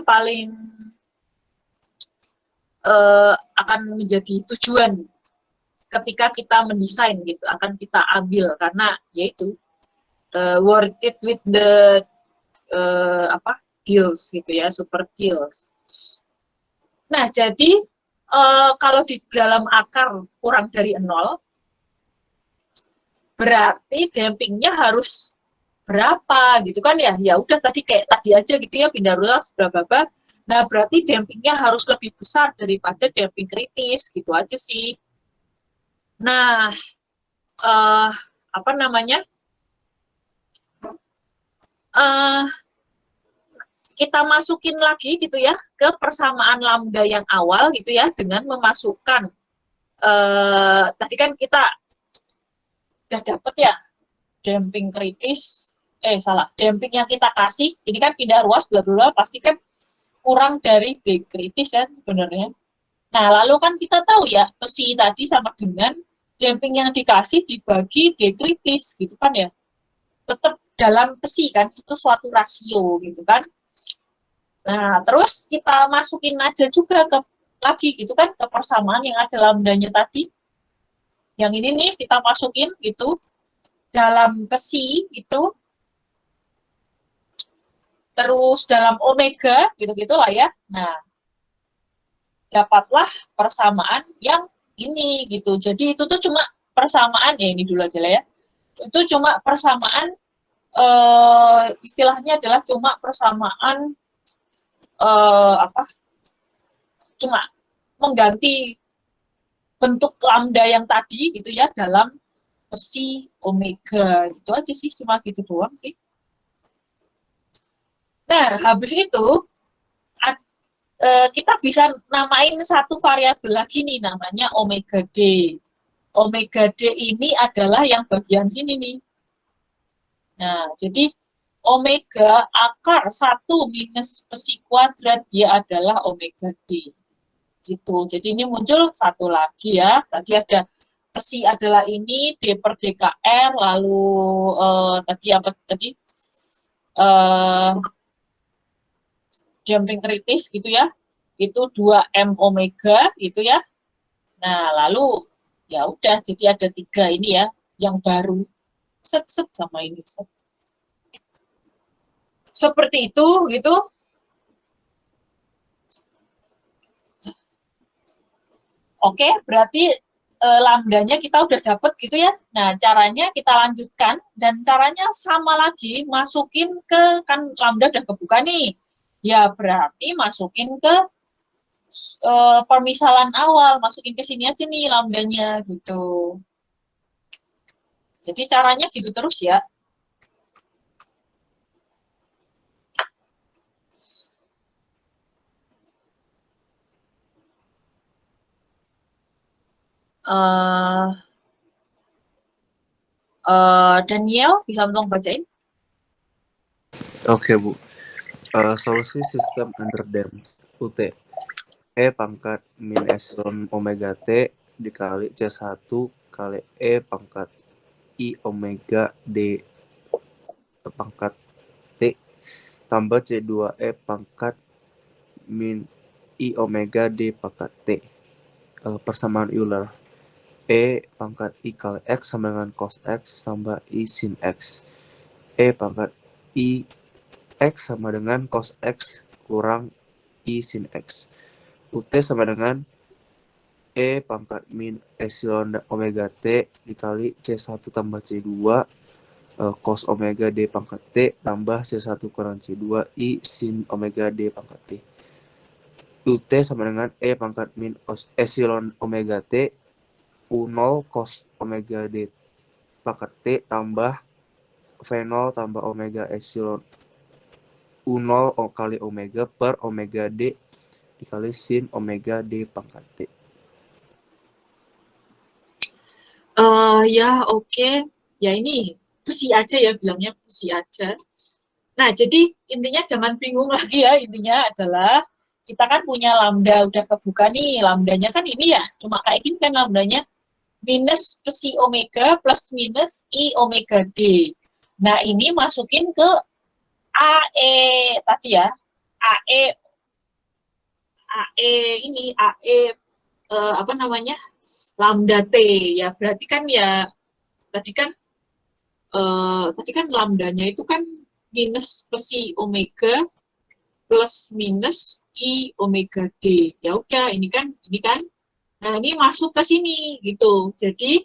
paling akan menjadi tujuan ketika kita mendesain gitu, akan kita ambil karena yaitu worth it with the deals gitu ya, super deals. Nah, jadi kalau di dalam akar kurang dari 0, berarti dampingnya harus berapa gitu kan ya? Ya udah tadi kayak tadi aja gitu ya, pindah ruas berapa. Nah, berarti dampingnya harus lebih besar daripada damping kritis gitu aja sih. Nah, kita masukin lagi gitu ya ke persamaan lambda yang awal gitu ya, dengan memasukkan tadi kan kita udah dapet ya damping kritis, damping yang kita kasih ini kan pindah ruas bla bla pasti kan kurang dari D kritis ya sebenarnya. Nah, lalu kan kita tahu ya psi tadi sama dengan damping yang dikasih dibagi D kritis gitu kan ya, tetap dalam psi kan, itu suatu rasio gitu kan. Nah, terus kita masukin aja juga lagi gitu kan ke persamaan yang ada lambdanya tadi. Yang ini nih kita masukin gitu dalam psi itu, terus dalam omega gitu-gitu lah ya. Nah, dapatlah persamaan yang ini gitu. Jadi itu tuh cuma persamaan ya, ini dulu aja lah ya. Itu cuma persamaan istilahnya adalah cuma persamaan cuma mengganti bentuk lambda yang tadi gitu ya dalam psi omega, gitu aja sih, cuma gitu doang sih. Nah, habis itu kita bisa namain satu variabel lagi nih, namanya omega D. Omega D ini adalah yang bagian sini nih. Nah, jadi omega akar 1 minus psi kuadrat dia adalah omega D. Gitu. Jadi ini muncul satu lagi ya. Tadi ada psi adalah ini, D per DKR, lalu tadi apa tadi? Damping kritis gitu ya. Itu 2M omega gitu ya. Nah, lalu ya udah jadi ada 3 ini ya yang baru. Set sama ini. Set. Seperti itu gitu. Oke, berarti lambdanya kita udah dapet gitu ya. Nah, caranya kita lanjutkan dan caranya sama lagi, masukin ke, kan lambda udah kebuka nih. Ya, berarti masukin ke permisalan awal, masukin ke sini aja nih lambdanya gitu. Jadi caranya gitu terus ya. Daniel, bisa tolong bacain? Oke, Bu. Solusi sistem underdam UT. E pangkat min epsilon omega T dikali C1 kali E pangkat I omega D pangkat T tambah C2E pangkat min I omega D pangkat T. Persamaan Euler. E pangkat I kali X sama dengan cos X tambah I sin X. E pangkat I X sama dengan cos X kurang I sin X. UT sama dengan E pangkat min epsilon omega T dikali C1 tambah C2 cos omega D pangkat T tambah C1 kurang C2 I sin omega D pangkat T. UT sama dengan E pangkat min epsilon omega T U0 cos omega D pangkat T tambah V0 tambah omega epsilon U0 kali omega per omega D dikali sin omega D pangkat T. Ya oke. Ya ini pusi aja ya, bilangnya pusi aja. Nah, jadi intinya jangan bingung lagi ya. Intinya adalah kita kan punya lambda udah kebuka nih. Lambdanya kan ini ya, cuma kayak gini kan lambdanya minus psi omega plus minus I omega D. Nah, ini masukin ke AE tadi ya. AE ini apa namanya? Lambda T ya. Berarti kan ya tadi kan lambdanya itu kan minus psi omega plus minus I omega D. Ya udah, ini kan. Nah, ini masuk ke sini gitu. Jadi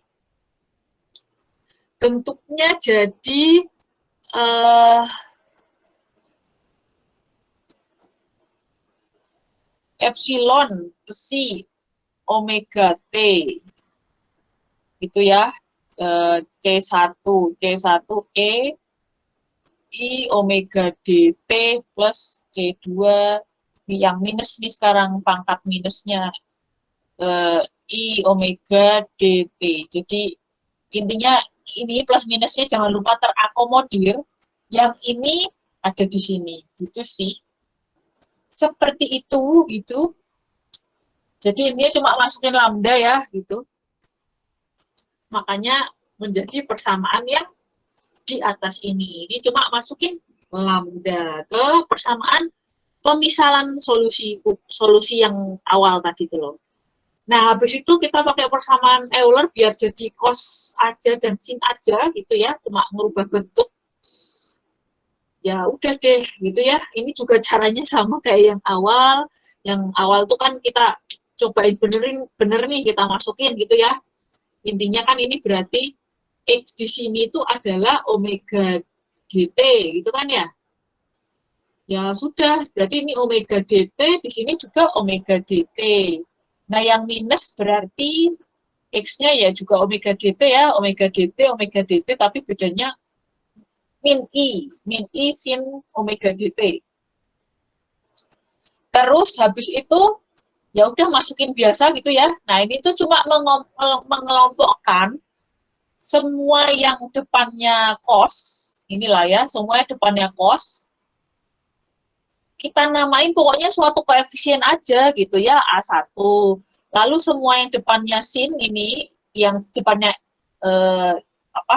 bentuknya jadi epsilon psi omega T. Gitu ya. C1E I omega DT plus C2 yang minus nih sekarang pangkat minusnya I omega DT. Jadi intinya ini plus minusnya jangan lupa terakomodir. Yang ini ada di sini, gitu sih. Seperti itu, gitu. Jadi intinya cuma masukin lambda ya, gitu. Makanya menjadi persamaan yang di atas ini. Ini cuma masukin lambda ke persamaan pemisalan solusi yang awal tadi itu loh. Nah, habis itu kita pakai persamaan Euler biar jadi cos aja dan sin aja gitu ya, cuma ngerubah bentuk. Ya udah deh gitu ya. Ini juga caranya sama kayak yang awal. Yang awal tuh kan kita cobain bener nih kita masukin gitu ya. Intinya kan ini berarti X di sini itu adalah omega dt gitu kan ya. Ya sudah, berarti ini omega dt, di sini juga omega dt. Nah, yang minus berarti X-nya ya juga omega dt ya, omega dt, tapi bedanya min I sin omega dt. Terus habis itu ya udah masukin biasa gitu ya. Nah, ini tuh cuma mengelompokkan semua yang depannya cos, inilah ya, semua depannya cos, kita namain pokoknya suatu koefisien aja gitu ya, A1. Lalu semua yang depannya sin ini, yang depannya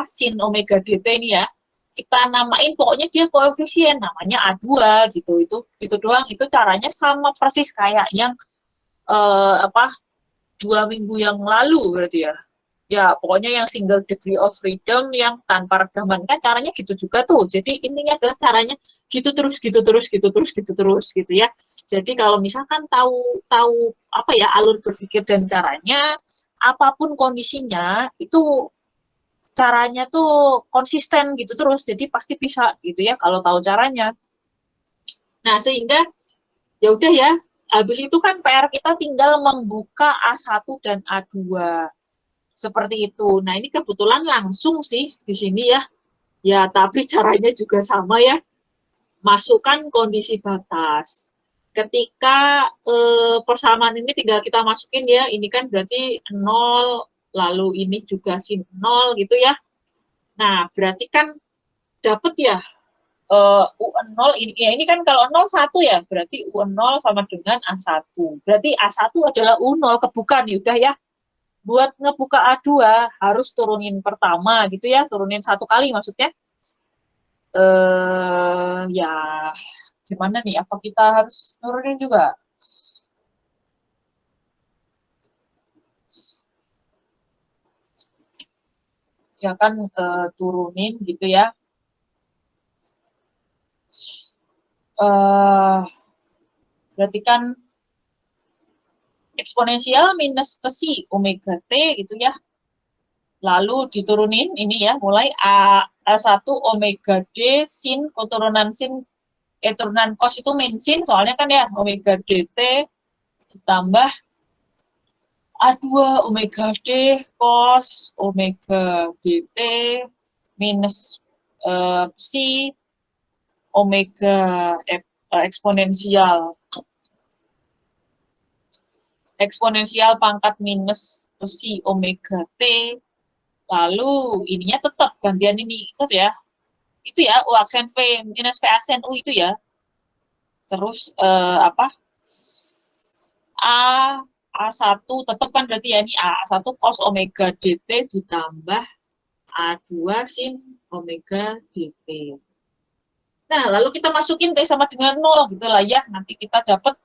sin omega dt ini ya, kita namain pokoknya dia koefisien, namanya A2 gitu. Itu doang, itu caranya sama persis kayak yang 2 minggu yang lalu berarti ya. Ya, pokoknya yang single degree of freedom yang tanpa rekaman kan caranya gitu juga tuh. Jadi intinya adalah caranya gitu terus gitu ya. Jadi kalau misalkan tahu apa ya alur berpikir dan caranya, apapun kondisinya itu caranya tuh konsisten gitu terus. Jadi pasti bisa gitu ya kalau tahu caranya. Nah, sehingga ya udah ya, habis itu kan PR kita tinggal membuka A1 dan A2. Seperti itu. Nah, ini kebetulan langsung sih di sini ya. Ya, tapi caranya juga sama ya. Masukkan kondisi batas. Ketika persamaan ini tinggal kita masukin ya, ini kan berarti 0, lalu ini juga sin 0 gitu ya. Nah, berarti kan dapat ya UN0 ini kan kalau 0 1 ya, berarti UN0 sama dengan A1. Berarti A1 adalah U0 kebuka nih udah ya. Buat ngebuka A2 harus turunin pertama gitu ya, turunin 1 kali maksudnya. Ya gimana nih, apa kita harus turunin juga? Ya kan turunin gitu ya. Berarti kan eksponensial minus psi omega t gitu ya. Lalu diturunin ini ya, mulai A1 omega D sin turunan cos itu min sin, soalnya kan ya omega dt ditambah A2 omega D cos omega dt minus psi omega eksponensial pangkat minus psi omega t, lalu ininya tetap gantian ini, ingat ya, itu ya U aksen V minus V aksen U itu ya, terus A1 tetap kan berarti ya, ini A1 cos omega dt ditambah A2 sin omega dt. Nah, lalu kita masukin T sama dengan 0 gitu lah ya, nanti kita dapat,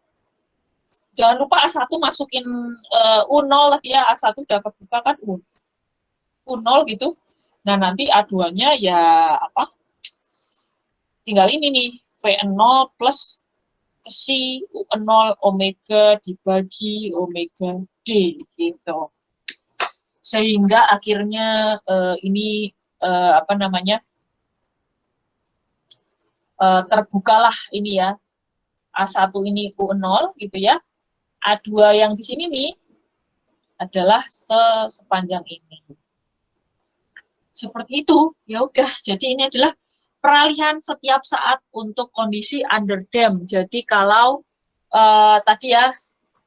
jangan lupa A1 masukin U0 tadi ya, A1 udah kebuka kan U0 gitu. Nah, nanti A2-nya ya apa? Tinggal ini nih, V0 plus psi U0 omega dibagi omega D gitu. Sehingga akhirnya ini terbukalah ini ya, A1 ini U0 gitu ya. A2 yang di sini nih adalah sepanjang ini. Seperti itu, ya udah. Jadi ini adalah peralihan setiap saat untuk kondisi under dam. Jadi kalau tadi ya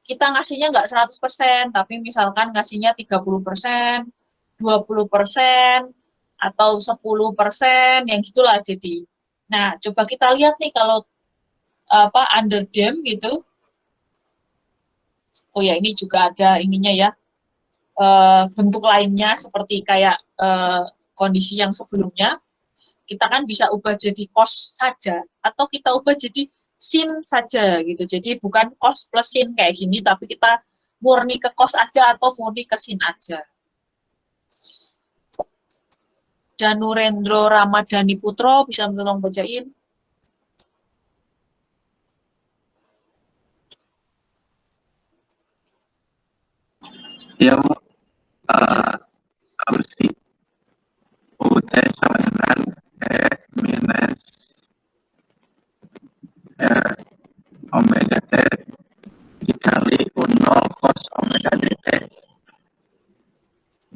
kita ngasihnya nggak 100%, tapi misalkan ngasihnya 30%, 20%, atau 10%, yang gitulah jadi. Nah, coba kita lihat nih kalau under dam gitu. Oh ya, ini juga ada ininya ya. Bentuk lainnya seperti kayak kondisi yang sebelumnya. Kita kan bisa ubah jadi cos saja, atau kita ubah jadi sin saja gitu. Jadi bukan cos plus sin kayak gini, tapi kita murni ke cos aja atau murni ke sin aja. Danurendro Ramadhani Putro bisa tolong bacain. Ya, solusi UT sama dengan minus omega T dikali U0 cos omega dt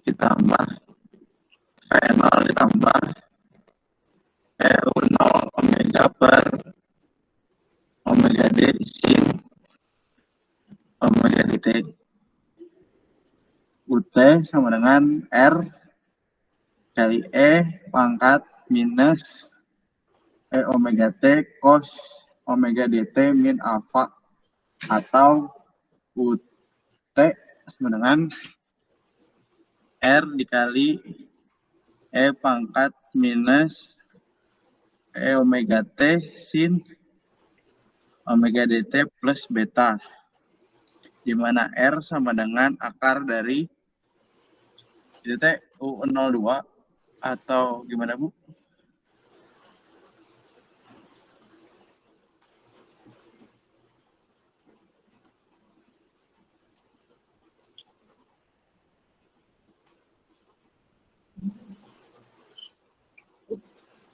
ditambah V0 ditambah U0 omega per omega D sin omega dt. UT sama dengan R kali pangkat minus omega T cos omega dt min alpha, atau UT sama dengan R dikali pangkat minus omega T sin omega dt plus beta, di mana R sama dengan akar dari U02 atau gimana Bu?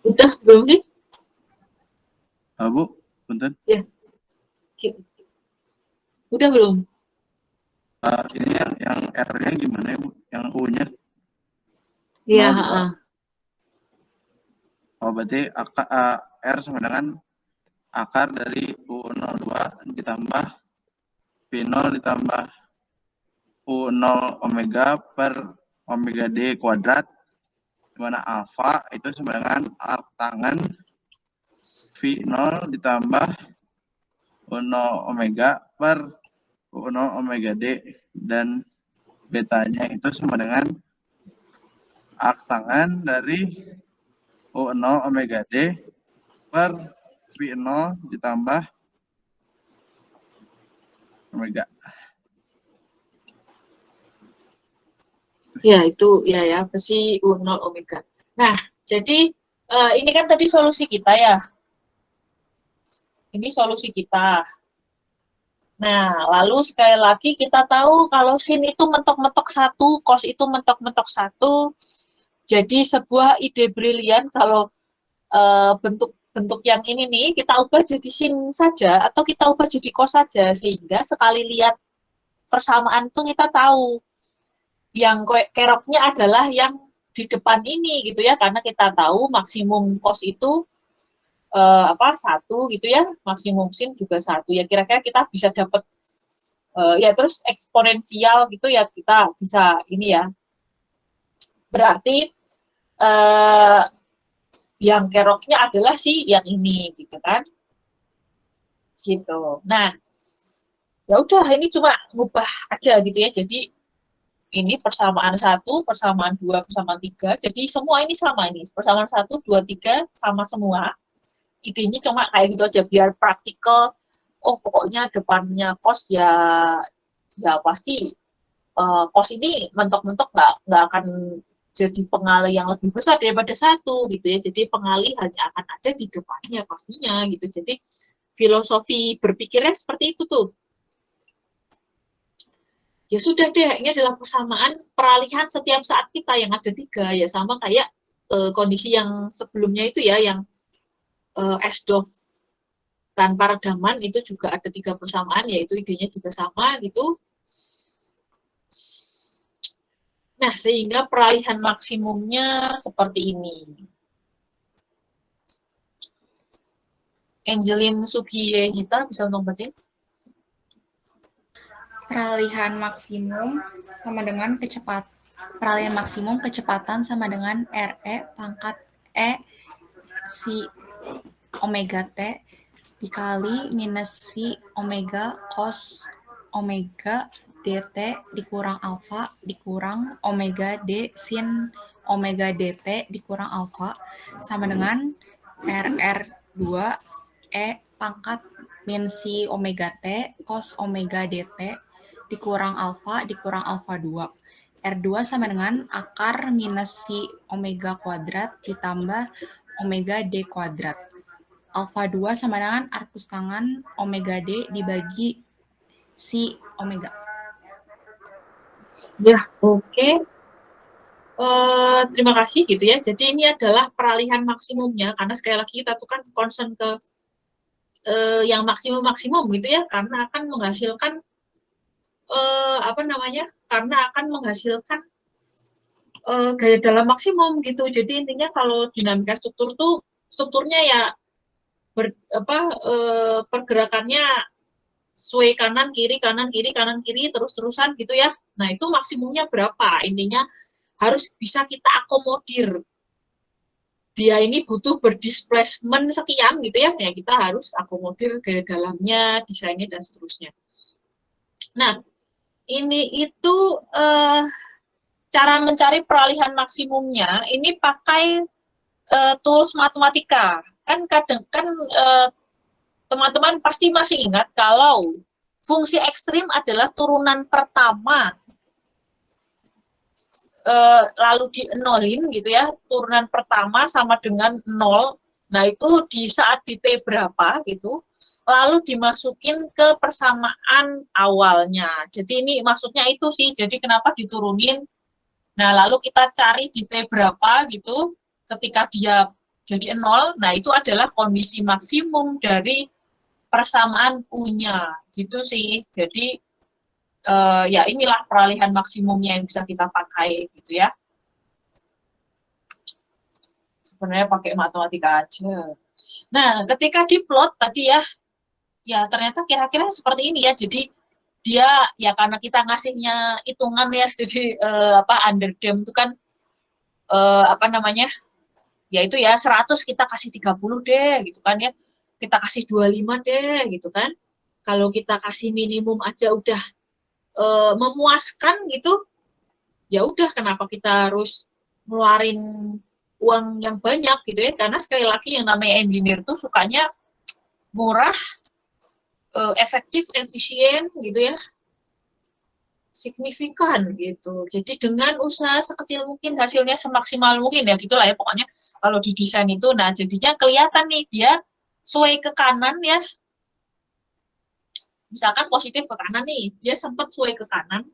Udah belum sih? Bu, punten. Ya. Udah belum? Ini yang R-nya gimana ya Bu? Yang U-nya? Iya. Oh, berarti R sama dengan akar dari U02 ditambah V0 ditambah U0 omega per omega D kuadrat, di mana alfa itu sama dengan arc tangan V0 ditambah U0 omega per U0 omega D, dan betanya itu sama dengan arc tangan dari U0 omega D per V0 ditambah omega. Ya, itu ya psi U0 omega. Nah, jadi ini kan tadi solusi kita ya. Ini solusi kita. Nah, lalu sekali lagi kita tahu kalau sin itu mentok-mentok 1, cos itu mentok-mentok 1, jadi sebuah ide brilian kalau bentuk yang ini nih kita ubah jadi sin saja atau kita ubah jadi cos saja, sehingga sekali lihat persamaan tuh kita tahu yang keroknya adalah yang di depan ini gitu ya, karena kita tahu maksimum cos itu satu gitu ya, maksimum sin juga satu ya, kira-kira kita bisa dapat ya, terus eksponensial gitu ya, kita bisa ini ya, berarti yang keroknya adalah yang ini gitu kan, gitu. Nah ya udah, ini cuma ngubah aja gitu ya, jadi ini persamaan 1, persamaan 2, persamaan 3, jadi semua ini sama, ini persamaan 1, 2, 3 sama semua. Idenya cuma kayak gitu aja biar praktikal. Oh pokoknya depannya cos ya pasti cos ini mentok-mentok nggak akan jadi pengalih yang lebih besar daripada 1 gitu ya, jadi pengalih hanya akan ada di depannya pastinya gitu. Jadi filosofi berpikirnya seperti itu tuh. Ya sudah deh, ini adalah persamaan peralihan setiap saat kita yang ada 3 ya, sama kayak kondisi yang sebelumnya itu ya, yang Esdorf tanpa redaman itu juga ada 3 persamaan, yaitu idenya juga sama gitu. Nah, sehingga peralihan maksimumnya seperti ini. Angelin Sugiyehita bisa untuk baca? Peralihan maksimum sama dengan kecepatan. Peralihan maksimum kecepatan sama dengan RE pangkat E si omega T dikali minus si omega cos omega dt dikurang alfa dikurang omega d sin omega dt dikurang alfa sama dengan RR2 E pangkat min si omega T cos omega dt dikurang alfa 2. R2 sama dengan akar minus si omega kuadrat ditambah omega d kuadrat. Alfa 2 sama dengan arkus tangan omega d dibagi si omega. Ya, oke. Terima kasih gitu ya. Jadi ini adalah peralihan maksimumnya, karena sekali lagi kita tuh kan concern ke yang maksimum gitu ya, karena akan menghasilkan karena akan menghasilkan gaya dalam maksimum gitu. Jadi intinya kalau dinamika struktur tuh strukturnya ya pergerakannya sway kanan kiri terus-terusan gitu ya. Nah, itu maksimumnya berapa? Intinya harus bisa kita akomodir. Dia ini butuh berdisplacement sekian gitu ya. Ya kita harus akomodir gaya dalamnya, desainnya dan seterusnya. Nah, ini itu cara mencari peralihan maksimumnya ini pakai tools matematika. Kan kadang teman-teman pasti masih ingat kalau fungsi ekstrim adalah turunan pertama lalu dienolin gitu ya, turunan pertama sama dengan 0. Nah itu di saat di T berapa gitu, lalu dimasukin ke persamaan awalnya. Jadi ini maksudnya itu sih, jadi kenapa diturunin. Nah lalu kita cari di T berapa gitu, ketika dia jadi 0, nah itu adalah kondisi maksimum dari persamaan U-nya gitu sih. Jadi ya inilah peralihan maksimumnya yang bisa kita pakai gitu ya. Sebenarnya pakai matematika aja. Nah, ketika diplot tadi ya ternyata kira-kira seperti ini ya. Jadi dia ya karena kita ngasihnya hitungan ya, jadi underdam itu kan ya itu ya 100 kita kasih 30 deh gitu kan ya. Kita kasih 25 deh gitu kan. Kalau kita kasih minimum aja udah memuaskan gitu, ya udah kenapa kita harus ngeluarin uang yang banyak gitu ya, karena sekali lagi yang namanya engineer tuh sukanya murah, efektif, efisien gitu ya, signifikan gitu. Jadi dengan usaha sekecil mungkin hasilnya semaksimal mungkin ya gitulah ya pokoknya kalau di desain itu. Nah jadinya kelihatan nih dia sway ke kanan ya. Misalkan positif ke kanan nih, dia sempat sway ke kanan,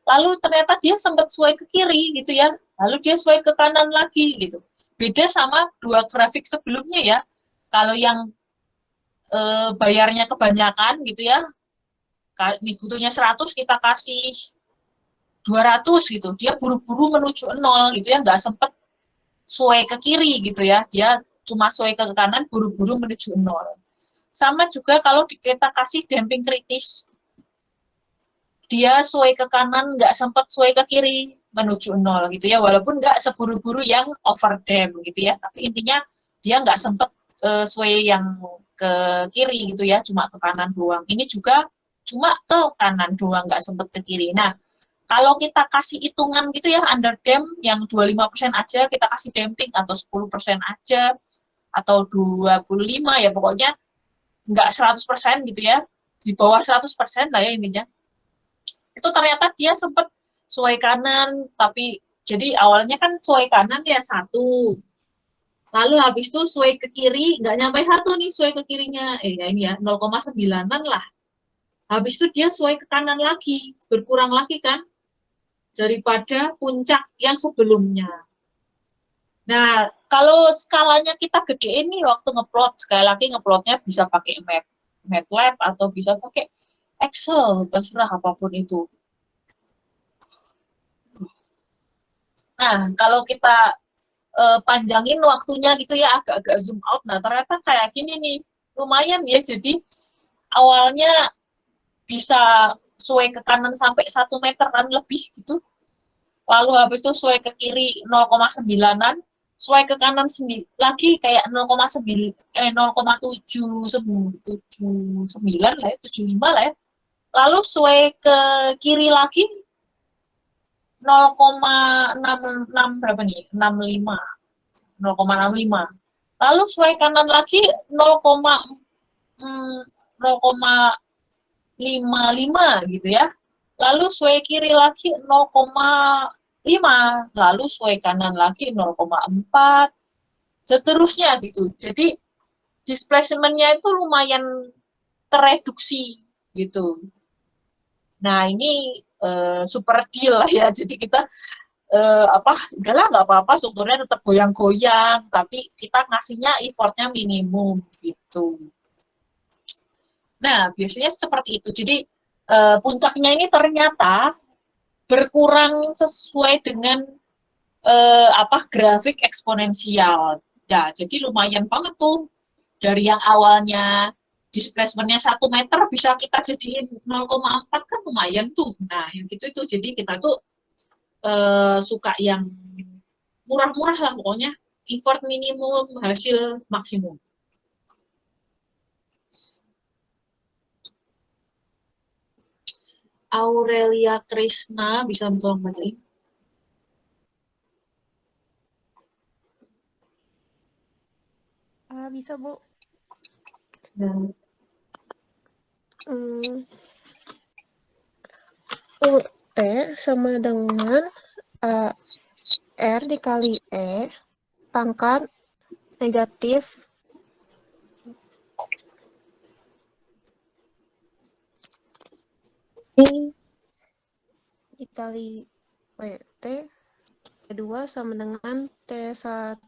lalu ternyata dia sempat sway ke kiri gitu ya. lalu dia swipe ke kanan lagi gitu. Beda sama dua grafik sebelumnya ya. Kalau yang bayarnya kebanyakan gitu ya, butuhnya 100 kita kasih 200 gitu, dia buru-buru menuju 0 gitu ya, nggak sempet swipe ke kiri gitu ya, dia cuma swipe ke kanan buru-buru menuju 0. Sama juga kalau kita kasih damping kritis, dia swipe ke kanan nggak sempet swipe ke kiri menuju 0 gitu ya, walaupun nggak seburu-buru yang overdamp gitu ya, tapi intinya dia nggak sempet swipe yang ke kiri gitu ya, cuma ke kanan doang. Ini juga cuma ke kanan doang, nggak sempet ke kiri. Nah, kalau kita kasih hitungan gitu ya, underdamp yang 25% aja kita kasih damping, atau 10% aja, atau 25 ya, pokoknya nggak 100% gitu ya, di bawah 100% lah ya intinya. Itu ternyata dia sempet swipe kanan, tapi jadi awalnya kan swipe kanan ya 1. Lalu habis itu swipe ke kiri, nggak nyampe 1 nih swipe ke kirinya, ya ini ya, 0,9-an lah. Habis itu dia swipe ke kanan lagi, berkurang lagi kan, daripada puncak yang sebelumnya. Nah, kalau skalanya kita gedein nih waktu ngeplot, sekali lagi ngeplotnya bisa pakai MATLAB atau bisa pakai Excel, terserah apapun itu. Nah, kalau kita panjangin waktunya gitu ya, agak-agak zoom out, nah ternyata kayak gini nih, lumayan ya, jadi awalnya bisa swipe ke kanan sampai 1 meteran lebih gitu, lalu habis itu swipe ke kiri 0,9-an, swipe ke kanan lagi kayak 0,779 lah ya, 75 lah ya, lalu swipe ke kiri lagi 0,66 berapa nih, 65, 0,65, lalu swipe kanan lagi 0,55 gitu ya, lalu swipe kiri lagi 0,5, lalu swipe kanan lagi 0,4, seterusnya gitu. Jadi displacement-nya itu lumayan tereduksi gitu. Nah, ini super deal lah ya. Jadi kita udahlah nggak apa-apa, strukturnya tetap goyang-goyang, tapi kita ngasihnya effortnya minimum gitu. Nah, biasanya seperti itu. Jadi puncaknya ini ternyata berkurang sesuai dengan grafik eksponensial. Ya, jadi lumayan banget tuh, dari yang awalnya displacement-nya 1 meter bisa kita jadiin 0,4, kan lumayan tuh. Nah, yang gitu itu. Jadi kita tuh suka yang murah-murah lah pokoknya, effort minimum, hasil maksimum. Aurelia Krishna, bisa tolong bacain? Bisa, Bu. UT sama dengan R dikali E pangkat negatif dikali WT T2 sama dengan T1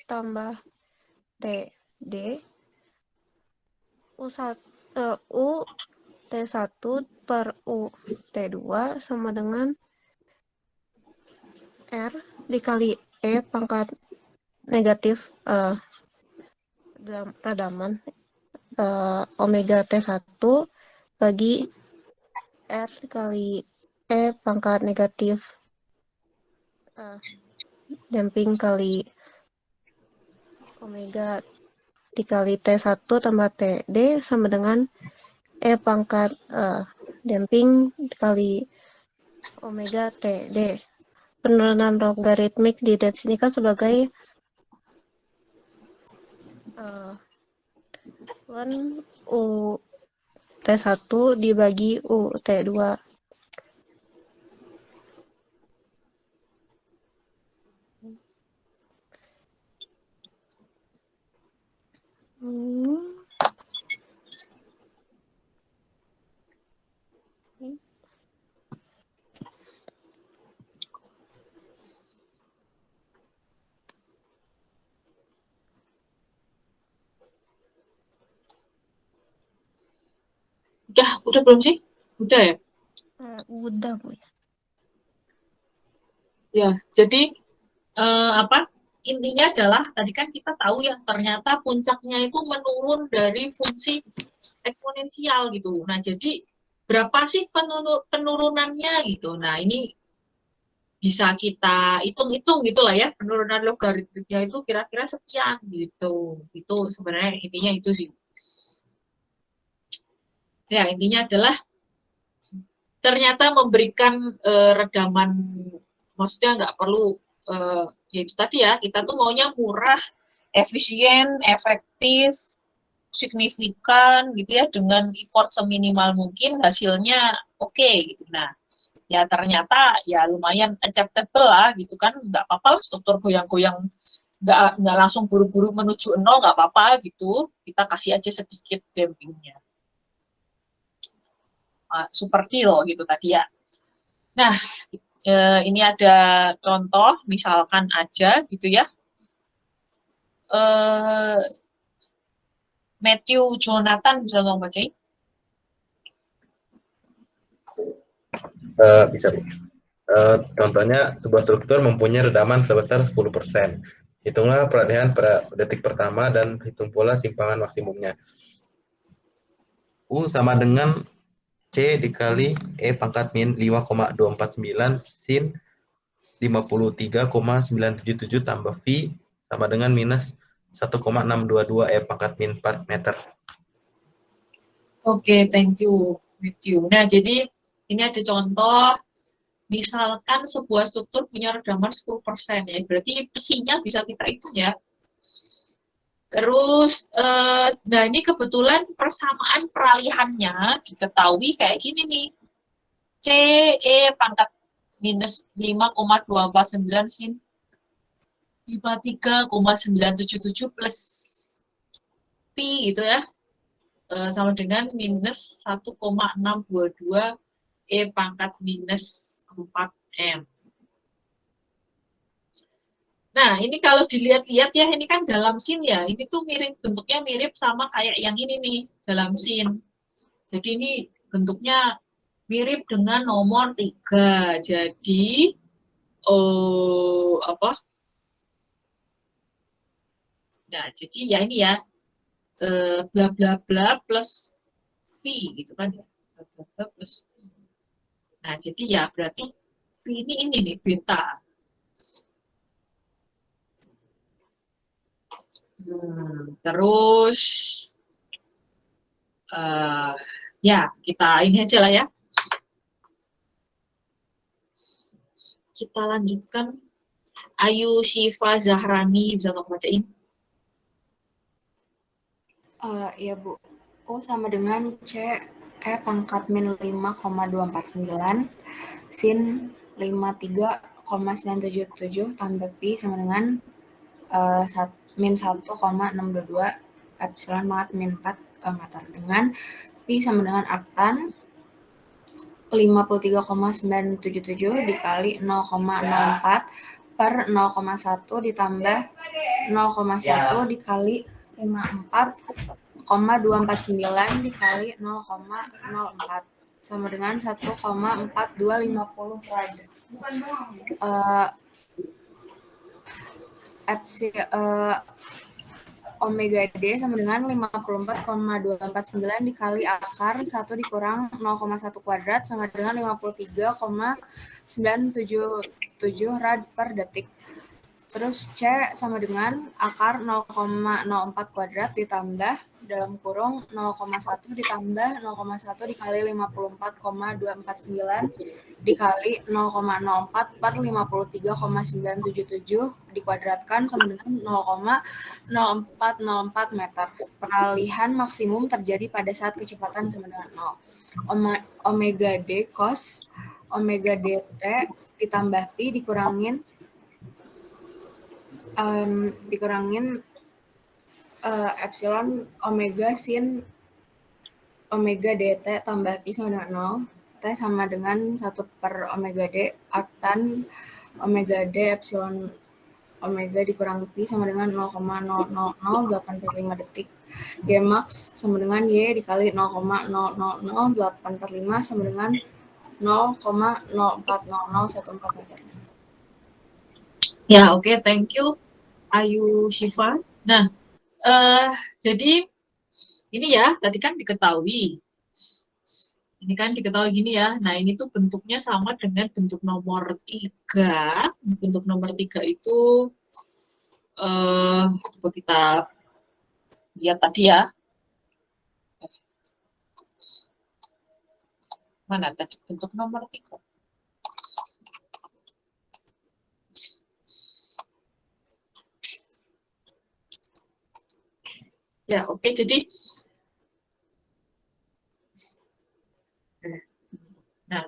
tambah TD U T1 per U T2 sama dengan R dikali E pangkat negatif redaman omega T1 bagi R dikali E pangkat negatif damping kali omega dikali T1 tambah TD sama dengan E pangkat damping dikali omega TD. Penurunan logaritmik didefinisikan sebagai 1 U T1 dibagi U T2. Udah belum sih? Udah ya? Udah, Bu. Ya, jadi intinya adalah tadi kan kita tahu ya ternyata puncaknya itu menurun dari fungsi eksponensial gitu. Nah, jadi berapa sih penurunannya gitu. Nah, ini bisa kita hitung-hitung gitulah ya, penurunan logaritmiknya itu kira-kira sekian gitu. Itu sebenarnya intinya itu sih. Ya, intinya adalah ternyata memberikan redaman, maksudnya nggak perlu ya itu tadi ya, kita tuh maunya murah, efisien, efektif, signifikan gitu ya, dengan effort seminimal mungkin hasilnya oke gitu. Nah, ya ternyata ya lumayan acceptable lah gitu kan, nggak apa-apa struktur goyang-goyang, nggak langsung buru-buru menuju 0, nggak apa-apa gitu, kita kasih aja sedikit dampingnya. Super deal gitu tadi ya. Nah, ini ada contoh, misalkan aja gitu ya. Matthew Jonathan bisa tolong bacain? Bisa, Bu. Contohnya, sebuah struktur mempunyai redaman sebesar 10%. Hitunglah peralihan pada detik pertama dan hitung pula simpangan maksimumnya. U sama dengan C dikali E pangkat min 5,249 sin 53,977 tambah V sama dengan minus 1,622 E pangkat min 4 meter. Oke, thank you, Matthew. Nah, jadi ini ada contoh, misalkan sebuah struktur punya redaman 10% ya, berarti psi-nya bisa kita hitung ya. Terus, nah ini kebetulan persamaan peralihannya diketahui kayak gini nih. C, E pangkat minus 5,249 sin 53,977 plus Pi gitu ya. Sama dengan minus 1,622 E pangkat minus 4M. Nah, ini kalau dilihat-lihat ya, ini kan dalam sin ya, ini tuh mirip, bentuknya mirip sama kayak yang ini nih, dalam sin. Jadi ini bentuknya mirip dengan nomor 3. Jadi, nah, jadi ya ini ya, bla bla bla plus V gitu kan ya. Bla bla bla plus V. Nah, jadi ya berarti V ini nih, beta. Terus ya kita ini aja lah ya. Kita lanjutkan. Ayu Syifa Zahrani bisa nggak bacain? Iya, Bu. U sama dengan C E pangkat min 5,249 sin 53,977 tambah Pi sama dengan min 1,622 epsilon pangkat min 4 meter, dengan Pi sama dengan artan 53,977 dikali 0,04 per 0,1 ditambah 0,1 dikali 54,249 dikali 0,04 sama dengan 1,4250 rad. Omega D sama dengan 54,249 dikali akar 1 dikurang 0,1 kuadrat sama dengan 53,977 rad per detik. Terus C sama dengan akar 0,04 kuadrat ditambah dalam kurung 0,1 ditambah 0,1 dikali 54,249 dikali 0,04 per 53,977 dikuadratkan sama dengan 0,0404 meter. Peralihan maksimum terjadi pada saat kecepatan sama dengan 0. Omega D cos omega dt ditambah pi dikurangin epsilon omega sin omega dt tambah pi sama dengan 0. T sama dengan 1 per omega d artan omega d epsilon omega dikurang pi sama dengan 0,000845 detik. Y max sama dengan Y dikali 0,00085 sama dengan 0,040014 meter. Ya, oke, thank you, Ayu Syifa. Nah, jadi ini ya, tadi kan diketahui. Ini kan diketahui gini ya. Nah, ini tuh bentuknya sama dengan bentuk nomor 3. Bentuk nomor 3 itu, coba kita lihat tadi ya. Mana tadi bentuk nomor 3? Ya, oke, jadi nah,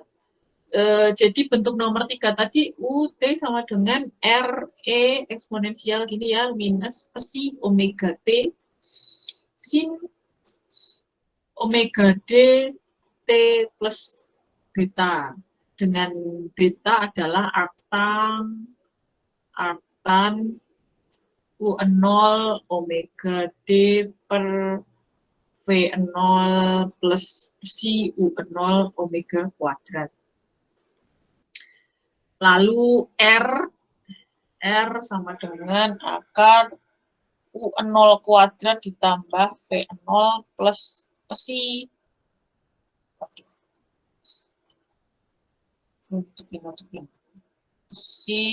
jadi bentuk nomor 3 tadi UT sama dengan RE eksponensial gini ya, minus psi omega T sin omega D T plus beta. Dengan beta adalah artan U0 omega D per V0 plus psi U0 omega kuadrat. Lalu R sama dengan akar U0 kuadrat ditambah V0 plus psi. Psi,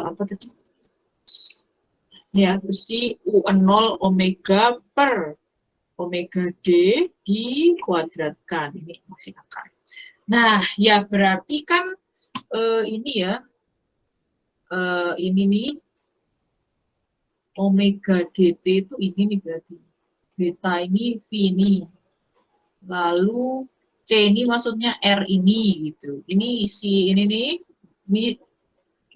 apa tadi? Ya, psi U0 omega per omega D dikuadratkan. Ini masih akar. Nah, ya berarti kan ini ya, ini nih, omega dt itu ini nih berarti. Beta ini V ini. Lalu C ini maksudnya R ini gitu. Ini si ini nih, ini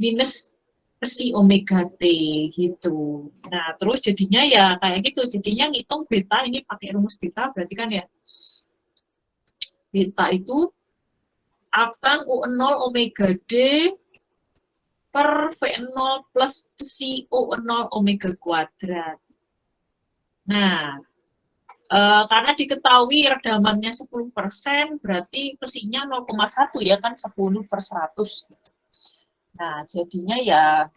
minus psi omega T gitu. Nah, terus jadinya ya kayak gitu. Jadinya ngitung beta ini pakai rumus beta berarti kan ya. Beta itu artan U0 omega D per V0 plus psi U0 omega kuadrat. Nah, karena diketahui redamannya 10%, berarti psinya 0,1 ya kan, 10/100. Nah, jadinya ya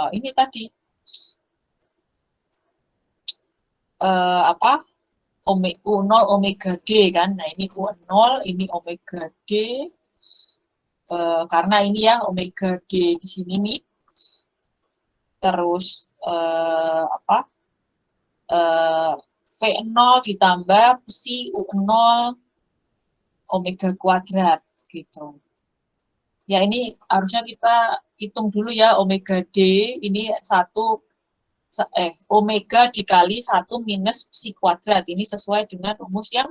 ini tadi apa? U0 omega D kan. Nah, ini U0, ini omega D. Karena ini ya omega D di sini nih. Terus apa? V0 ditambah psi U0 omega kuadrat gitu. Ya, ini harusnya kita hitung dulu ya omega D ini omega dikali 1 minus psi kuadrat. Ini sesuai dengan rumus yang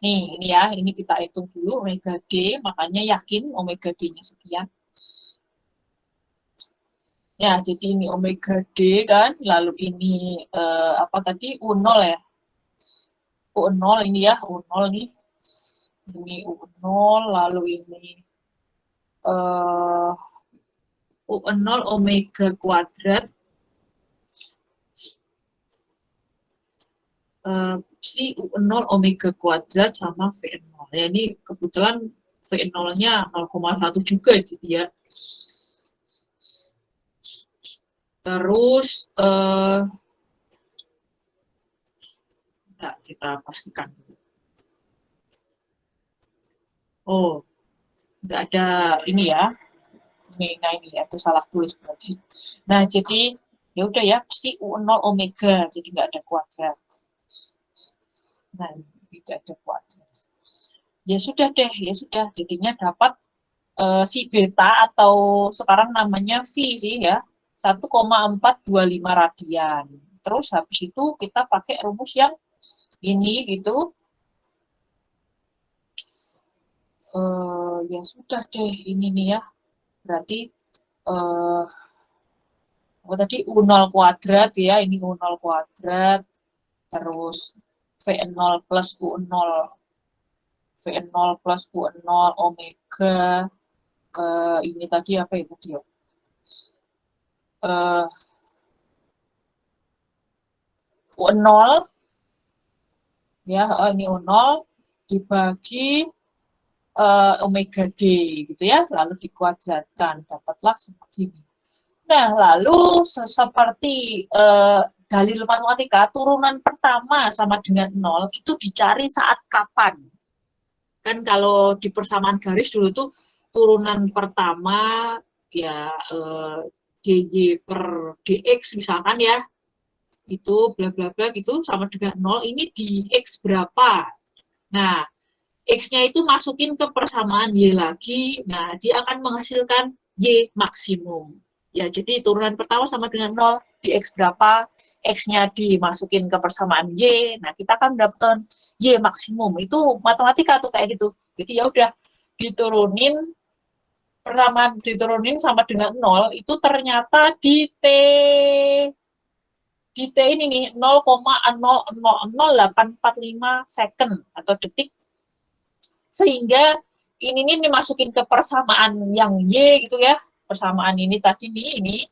nih, ini ya, ini kita hitung dulu omega D, makanya yakin omega D-nya sekian. Ya, jadi ini omega D kan, lalu ini apa tadi, U0 ya. U0 ini ya, U0 nih. Ini U0, lalu ini U0 omega kuadrat psi U0 omega kuadrat sama V0. Ya, ini kebetulan V0-nya 0,1 juga jadi ya. Terus kita pastikan. Oh, nggak ada ini ya. Nah ini ya, itu salah tulis berarti. Nah, jadi ya udah ya, psi U0 omega, jadi nggak ada kuadrat. Nah, tidak ada kuadrat. Ya sudah deh, ya sudah. Jadinya dapat si beta atau sekarang namanya V sih ya, 1,425 radian. Terus habis itu kita pakai rumus yang ini gitu. Ya sudah deh, ini nih ya. Berarti apa tadi U0 kuadrat ya, ini U0 kuadrat, terus V0 plus U0 Vn0 plus U0 omega ini tadi apa itu dia? U0 ya, ini U0 dibagi omega D gitu ya, lalu dikuadratkan, dapatlah seperti ini. Nah, lalu seperti dalil matematika, turunan pertama sama dengan 0 itu dicari saat kapan? Kan kalau di persamaan garis dulu tuh turunan pertama ya dy per dx misalkan ya, itu bla bla bla gitu sama dengan 0, ini di x berapa? Nah, x-nya itu masukin ke persamaan y lagi, nah dia akan menghasilkan y maksimum. Ya, jadi turunan pertama sama dengan 0, di x berapa, x-nya dimasukin ke persamaan y, nah kita akan mendapatkan y maksimum. Itu matematika tuh kayak gitu. Jadi ya udah diturunin, pertama diturunin sama dengan 0, itu ternyata di T ini nih 0,00845 second atau detik, sehingga ini nih dimasukin ke persamaan yang Y gitu ya, persamaan ini tadi nih, ini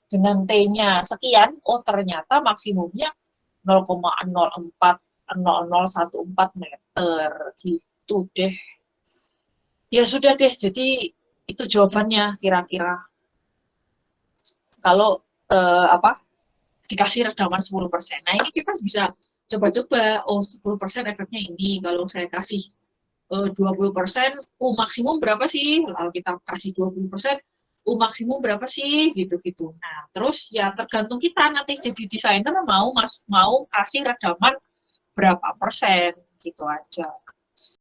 dengan T-nya sekian, oh ternyata maksimumnya 0,04014 meter gitu deh. Ya sudah deh, jadi itu jawabannya kira-kira. Kalau dikasih redaman 10%. Nah, ini kita bisa coba-coba, oh 10% efeknya ini, kalau saya kasih 20%, maksimum berapa sih? Lalu kita kasih 20%, maksimum berapa sih? Gitu-gitu. Nah, terus ya tergantung kita nanti jadi desainer mau kasih redaman berapa persen, gitu aja.